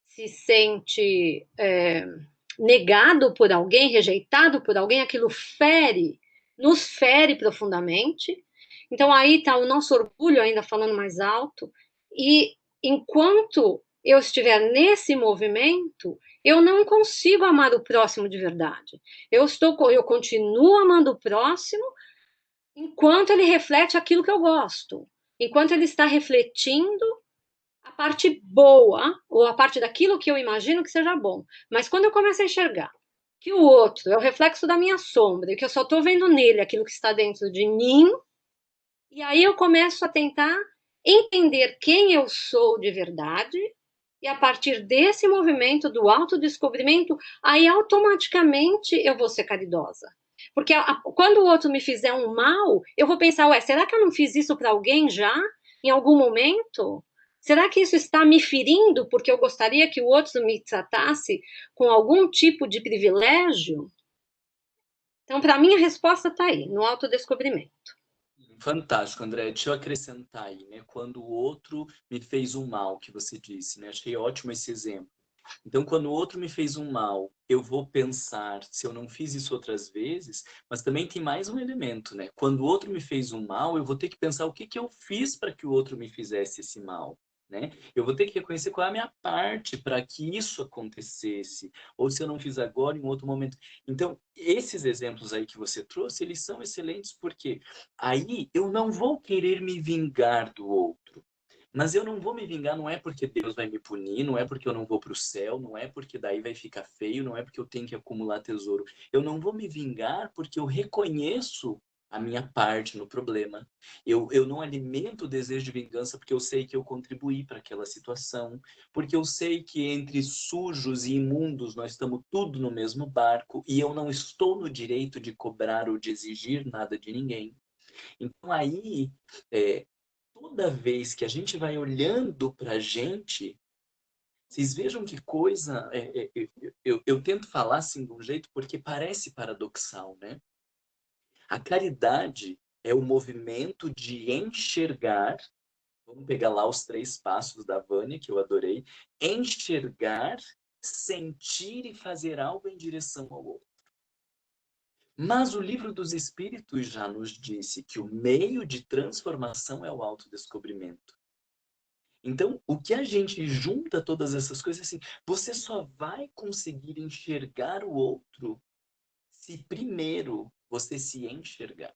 se sente negado por alguém, rejeitado por alguém, aquilo nos fere profundamente. Então aí está o nosso orgulho ainda falando mais alto. E enquanto eu estiver nesse movimento, eu não consigo amar o próximo de verdade. Eu continuo amando o próximo enquanto ele reflete aquilo que eu gosto, enquanto ele está refletindo a parte boa, ou a parte daquilo que eu imagino que seja bom. Mas quando eu começo a enxergar que o outro é o reflexo da minha sombra, e que eu só estou vendo nele aquilo que está dentro de mim, e aí eu começo a tentar entender quem eu sou de verdade, e a partir desse movimento do autodescobrimento, aí automaticamente eu vou ser caridosa. Porque quando o outro me fizer um mal, eu vou pensar, será que eu não fiz isso para alguém já? Em algum momento? Será que isso está me ferindo porque eu gostaria que o outro me tratasse com algum tipo de privilégio? Então, para mim, a resposta está aí, no autodescobrimento. Fantástico, André. Deixa eu acrescentar aí, né? Quando o outro me fez um mal, que você disse, né? Achei ótimo esse exemplo. Então, quando o outro me fez um mal, eu vou pensar se eu não fiz isso outras vezes, mas também tem mais um elemento, né? Quando o outro me fez um mal, eu vou ter que pensar o que que eu fiz para que o outro me fizesse esse mal, né? Eu vou ter que reconhecer qual é a minha parte para que isso acontecesse, ou se eu não fiz agora, em outro momento. Então, esses exemplos aí que você trouxe, eles são excelentes porque aí eu não vou querer me vingar do outro. Mas eu não vou me vingar, não é porque Deus vai me punir, não é porque eu não vou para o céu, não é porque daí vai ficar feio, não é porque eu tenho que acumular tesouro. Eu não vou me vingar porque eu reconheço a minha parte no problema. Eu não alimento o desejo de vingança porque eu sei que eu contribuí para aquela situação, porque eu sei que entre sujos e imundos nós estamos tudo no mesmo barco e eu não estou no direito de cobrar ou de exigir nada de ninguém. Então aí, toda vez que a gente vai olhando para a gente, vocês vejam que coisa. Eu tento falar assim de um jeito porque parece paradoxal, né? A caridade é o movimento de enxergar. Vamos pegar lá os 3 passos da Vânia, que eu adorei. Enxergar, sentir e fazer algo em direção ao outro. Mas o Livro dos Espíritos já nos disse que o meio de transformação é o autodescobrimento. Então, o que a gente junta todas essas coisas, assim, você só vai conseguir enxergar o outro se primeiro você se enxergar.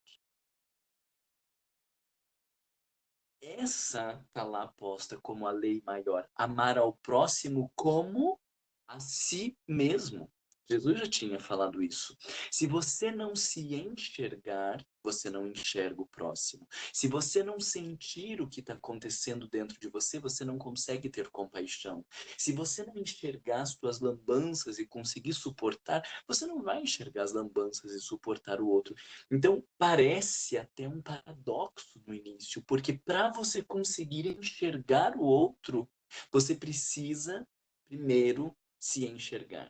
Essa está lá posta como a lei maior. Amar ao próximo como a si mesmo. Jesus já tinha falado isso. Se você não se enxergar, você não enxerga o próximo. Se você não sentir o que está acontecendo dentro de você, você não consegue ter compaixão. Se você não enxergar as suas lambanças e conseguir suportar, você não vai enxergar as lambanças e suportar o outro. Então, parece até um paradoxo no início, porque para você conseguir enxergar o outro, você precisa, primeiro, se enxergar.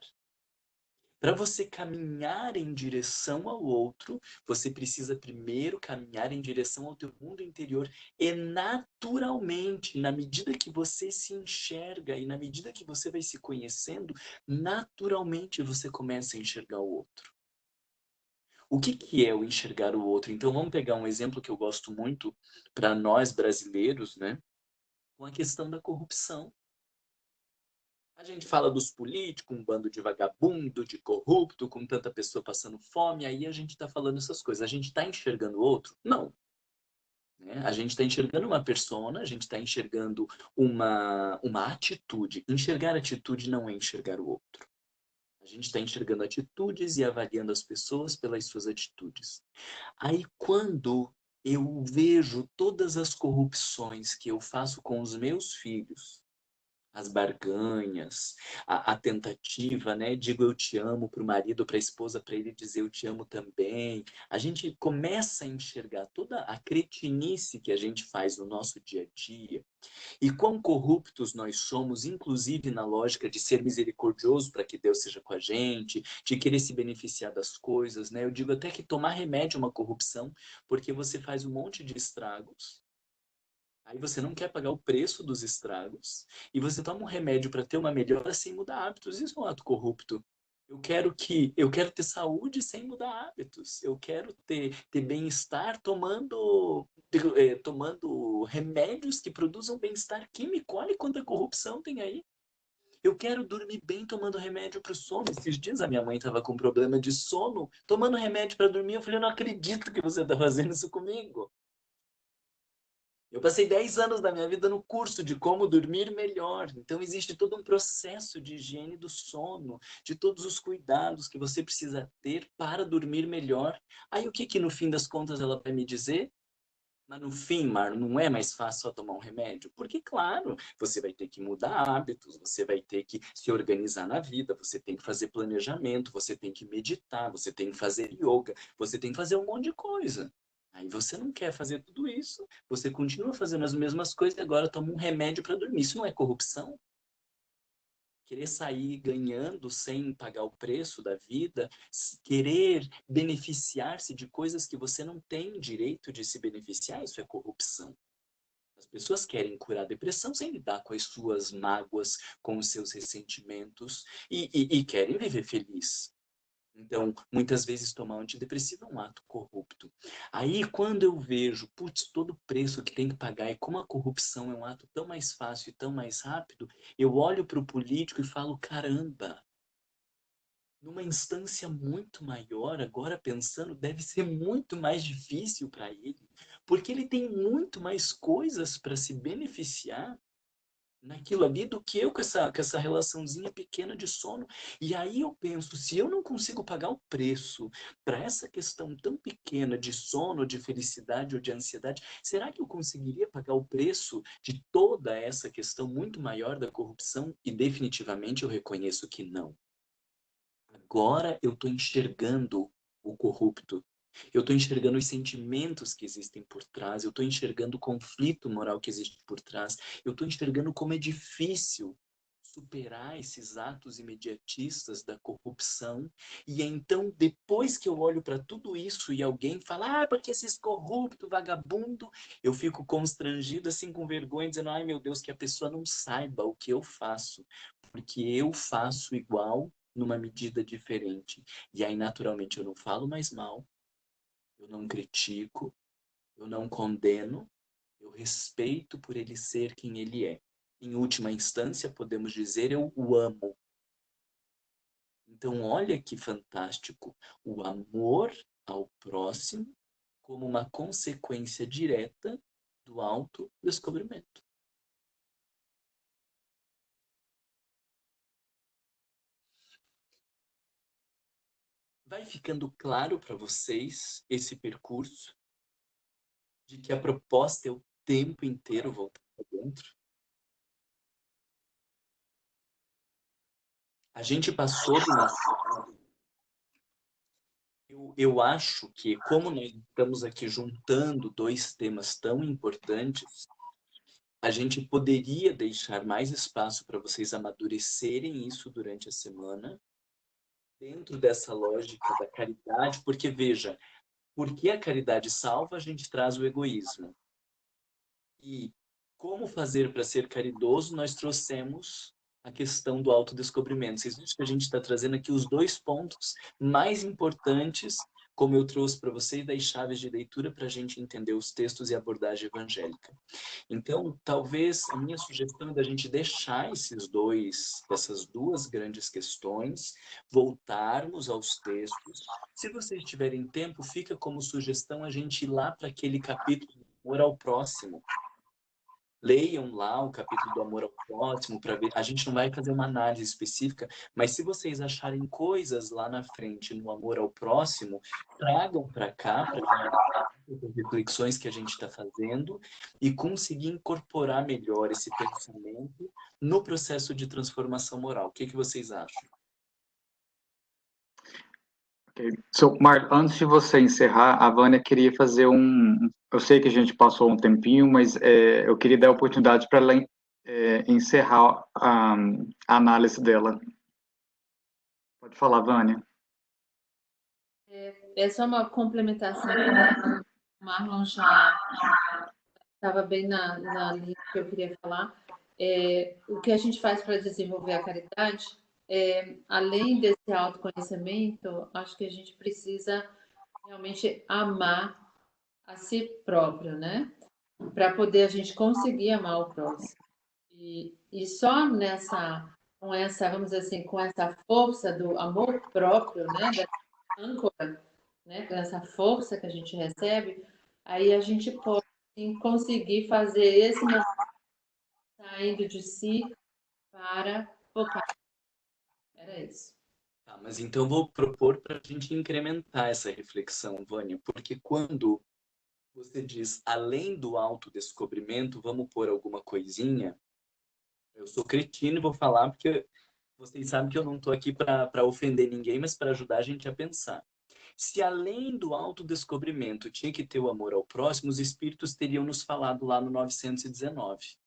Para você caminhar em direção ao outro, você precisa primeiro caminhar em direção ao teu mundo interior. E naturalmente, na medida que você se enxerga e na medida que você vai se conhecendo, naturalmente você começa a enxergar o outro. O que que é o enxergar o outro? Então vamos pegar um exemplo que eu gosto muito para nós brasileiros, né? Com a questão da corrupção. A gente fala dos políticos, um bando de vagabundo, de corrupto, com tanta pessoa passando fome, aí a gente está falando essas coisas. A gente está enxergando o outro? Não. Né? A gente está enxergando uma persona, a gente está enxergando uma atitude. Enxergar atitude não é enxergar o outro. A gente está enxergando atitudes e avaliando as pessoas pelas suas atitudes. Aí quando eu vejo todas as corrupções que eu faço com os meus filhos, as barganhas, a tentativa, né? Digo eu te amo para o marido, para a esposa, para ele dizer eu te amo também. A gente começa a enxergar toda a cretinice que a gente faz no nosso dia a dia e quão corruptos nós somos, inclusive na lógica de ser misericordioso para que Deus seja com a gente, de querer se beneficiar das coisas, né? Eu digo até que tomar remédio é uma corrupção, porque você faz um monte de estragos. Aí você não quer pagar o preço dos estragos e você toma um remédio para ter uma melhora sem mudar hábitos. Isso é um ato corrupto. Eu quero ter saúde sem mudar hábitos. Eu quero ter bem-estar tomando remédios que produzam bem-estar químico. Olha quanta corrupção tem aí. Eu quero dormir bem tomando remédio para o sono. Esses dias a minha mãe estava com problema de sono, tomando remédio para dormir. Eu falei, eu não acredito que você está fazendo isso comigo. Eu passei 10 anos da minha vida no curso de como dormir melhor. Então, existe todo um processo de higiene do sono, de todos os cuidados que você precisa ter para dormir melhor. Aí, o que que no fim das contas ela vai me dizer? Mas no fim, Mar, não é mais fácil só tomar um remédio? Porque, claro, você vai ter que mudar hábitos, você vai ter que se organizar na vida, você tem que fazer planejamento, você tem que meditar, você tem que fazer yoga, você tem que fazer um monte de coisa. Aí você não quer fazer tudo isso, você continua fazendo as mesmas coisas e agora toma um remédio para dormir. Isso não é corrupção? querer sair ganhando sem pagar o preço da vida, querer beneficiar-se de coisas que você não tem direito de se beneficiar, isso é corrupção. As pessoas querem curar a depressão sem lidar com as suas mágoas, com os seus ressentimentos e querem viver feliz. Então, muitas vezes tomar um antidepressivo é um ato corrupto. Aí, quando eu vejo, putz, todo o preço que tem que pagar e como a corrupção é um ato tão mais fácil e tão mais rápido, eu olho para o político e falo, caramba, numa instância muito maior, agora pensando, deve ser muito mais difícil para ele, porque ele tem muito mais coisas para se beneficiar naquilo ali do que eu com essa relaçãozinha pequena de sono. E aí eu penso, se eu não consigo pagar o preço para essa questão tão pequena de sono, de felicidade ou de ansiedade, será que eu conseguiria pagar o preço de toda essa questão muito maior da corrupção? E definitivamente eu reconheço que não. Agora eu estou enxergando o corrupto. Eu estou enxergando os sentimentos que existem por trás, eu estou enxergando o conflito moral que existe por trás, eu estou enxergando como é difícil superar esses atos imediatistas da corrupção. E então, depois que eu olho para tudo isso e alguém fala, porque esses corrupto, vagabundo, eu fico constrangido, assim, com vergonha, dizendo, ai meu Deus, que a pessoa não saiba o que eu faço, porque eu faço igual numa medida diferente. E aí, naturalmente, eu não falo mais mal, eu não critico, eu não condeno, eu respeito por ele ser quem ele é. Em última instância, podemos dizer, eu o amo. Então, olha que fantástico. O amor ao próximo como uma consequência direta do autodescobrimento. Vai ficando claro para vocês esse percurso de que a proposta é o tempo inteiro voltar para dentro? A gente passou do nosso... Eu acho que, como nós estamos aqui juntando dois temas tão importantes, a gente poderia deixar mais espaço para vocês amadurecerem isso durante a semana, dentro dessa lógica da caridade, porque, veja, porque a caridade salva, a gente traz o egoísmo. E como fazer para ser caridoso, nós trouxemos a questão do autodescobrimento. Vocês viram que a gente está trazendo aqui os dois pontos mais importantes, como eu trouxe para vocês, das chaves de leitura para a gente entender os textos e a abordagem evangélica. Então, talvez a minha sugestão é da gente deixar essas duas grandes questões, voltarmos aos textos. Se vocês tiverem tempo, fica como sugestão a gente ir lá para aquele capítulo do amor ao próximo. Leiam lá o capítulo do amor ao próximo para ver. A gente não vai fazer uma análise específica, mas se vocês acharem coisas lá na frente no amor ao próximo, tragam para cá, para as reflexões que a gente está fazendo e conseguir incorporar melhor esse pensamento no processo de transformação moral. O que vocês acham? Okay. Marlon, antes de você encerrar, a Vânia queria fazer eu sei que a gente passou um tempinho, mas eu queria dar a oportunidade para ela encerrar a análise dela. Pode falar, Vânia. É só uma complementação. O Marlon já estava bem na linha que eu queria falar. O que a gente faz para desenvolver a caridade, além desse autoconhecimento, acho que a gente precisa realmente amar a si próprio, né? Para poder a gente conseguir amar o próximo. E só com essa, vamos dizer assim, com essa força do amor próprio, né? Dessa âncora, né? Com essa força que a gente recebe, aí a gente pode sim, conseguir fazer esse saindo de si para focar. Era isso. Tá, mas então vou propor para a gente incrementar essa reflexão, Vânia, porque quando você diz, além do autodescobrimento, vamos pôr alguma coisinha, eu sou cretino e vou falar porque vocês sabem que eu não estou aqui para ofender ninguém, mas para ajudar a gente a pensar. Se além do autodescobrimento tinha que ter o amor ao próximo, os espíritos teriam nos falado lá no 919.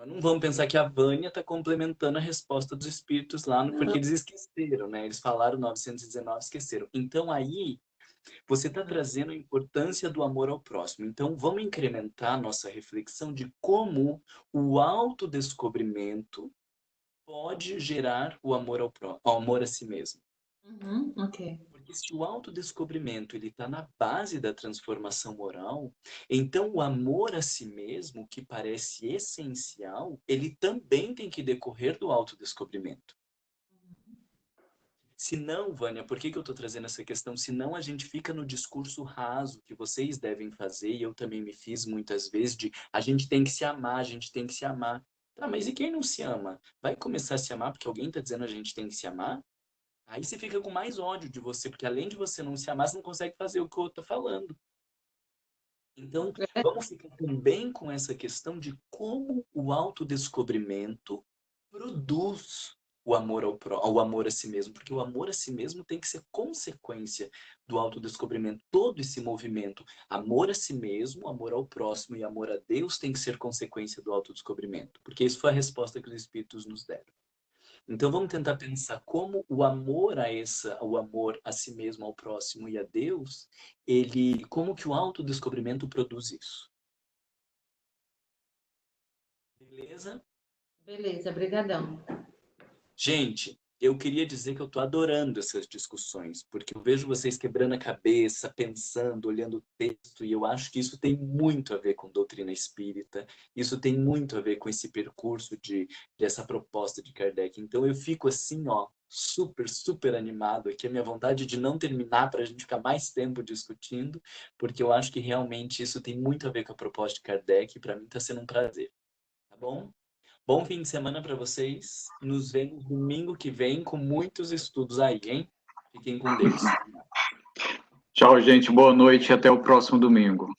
Nós não vamos pensar que a Vânia está complementando a resposta dos espíritos lá, porque eles esqueceram, né? Eles falaram 919, esqueceram. Então, aí, você está trazendo a importância do amor ao próximo. Então, vamos incrementar a nossa reflexão de como o autodescobrimento pode gerar o amor ao amor a si mesmo. Ok. Porque se o autodescobrimento ele está na base da transformação moral, então o amor a si mesmo, que parece essencial, ele também tem que decorrer do autodescobrimento. Se não, Vânia, por que eu estou trazendo essa questão? Senão a gente fica no discurso raso que vocês devem fazer, e eu também me fiz muitas vezes, de a gente tem que se amar, a gente tem que se amar. Tá, mas e quem não se ama? Vai começar a se amar porque alguém está dizendo a gente tem que se amar? Aí você fica com mais ódio de você, porque além de você não se amar, você não consegue fazer o que o outro está falando. Então, vamos ficar também com essa questão de como o autodescobrimento produz o amor ao amor a si mesmo, porque o amor a si mesmo tem que ser consequência do autodescobrimento. Todo esse movimento, amor a si mesmo, amor ao próximo e amor a Deus, tem que ser consequência do autodescobrimento, porque isso foi a resposta que os espíritos nos deram. Então vamos tentar pensar como o amor o amor a si mesmo, ao próximo e a Deus, como que o autodescobrimento produz isso. Beleza? Beleza, brigadão. Gente, eu queria dizer que eu estou adorando essas discussões, porque eu vejo vocês quebrando a cabeça, pensando, olhando o texto, e eu acho que isso tem muito a ver com doutrina espírita, isso tem muito a ver com esse percurso dessa proposta de Kardec. Então eu fico assim, ó, super, super animado aqui, a minha vontade de não terminar para a gente ficar mais tempo discutindo, porque eu acho que realmente isso tem muito a ver com a proposta de Kardec, e para mim está sendo um prazer. Tá bom? Bom fim de semana para vocês. Nos vemos domingo que vem com muitos estudos aí, hein? Fiquem com Deus. Tchau, gente. Boa noite e até o próximo domingo.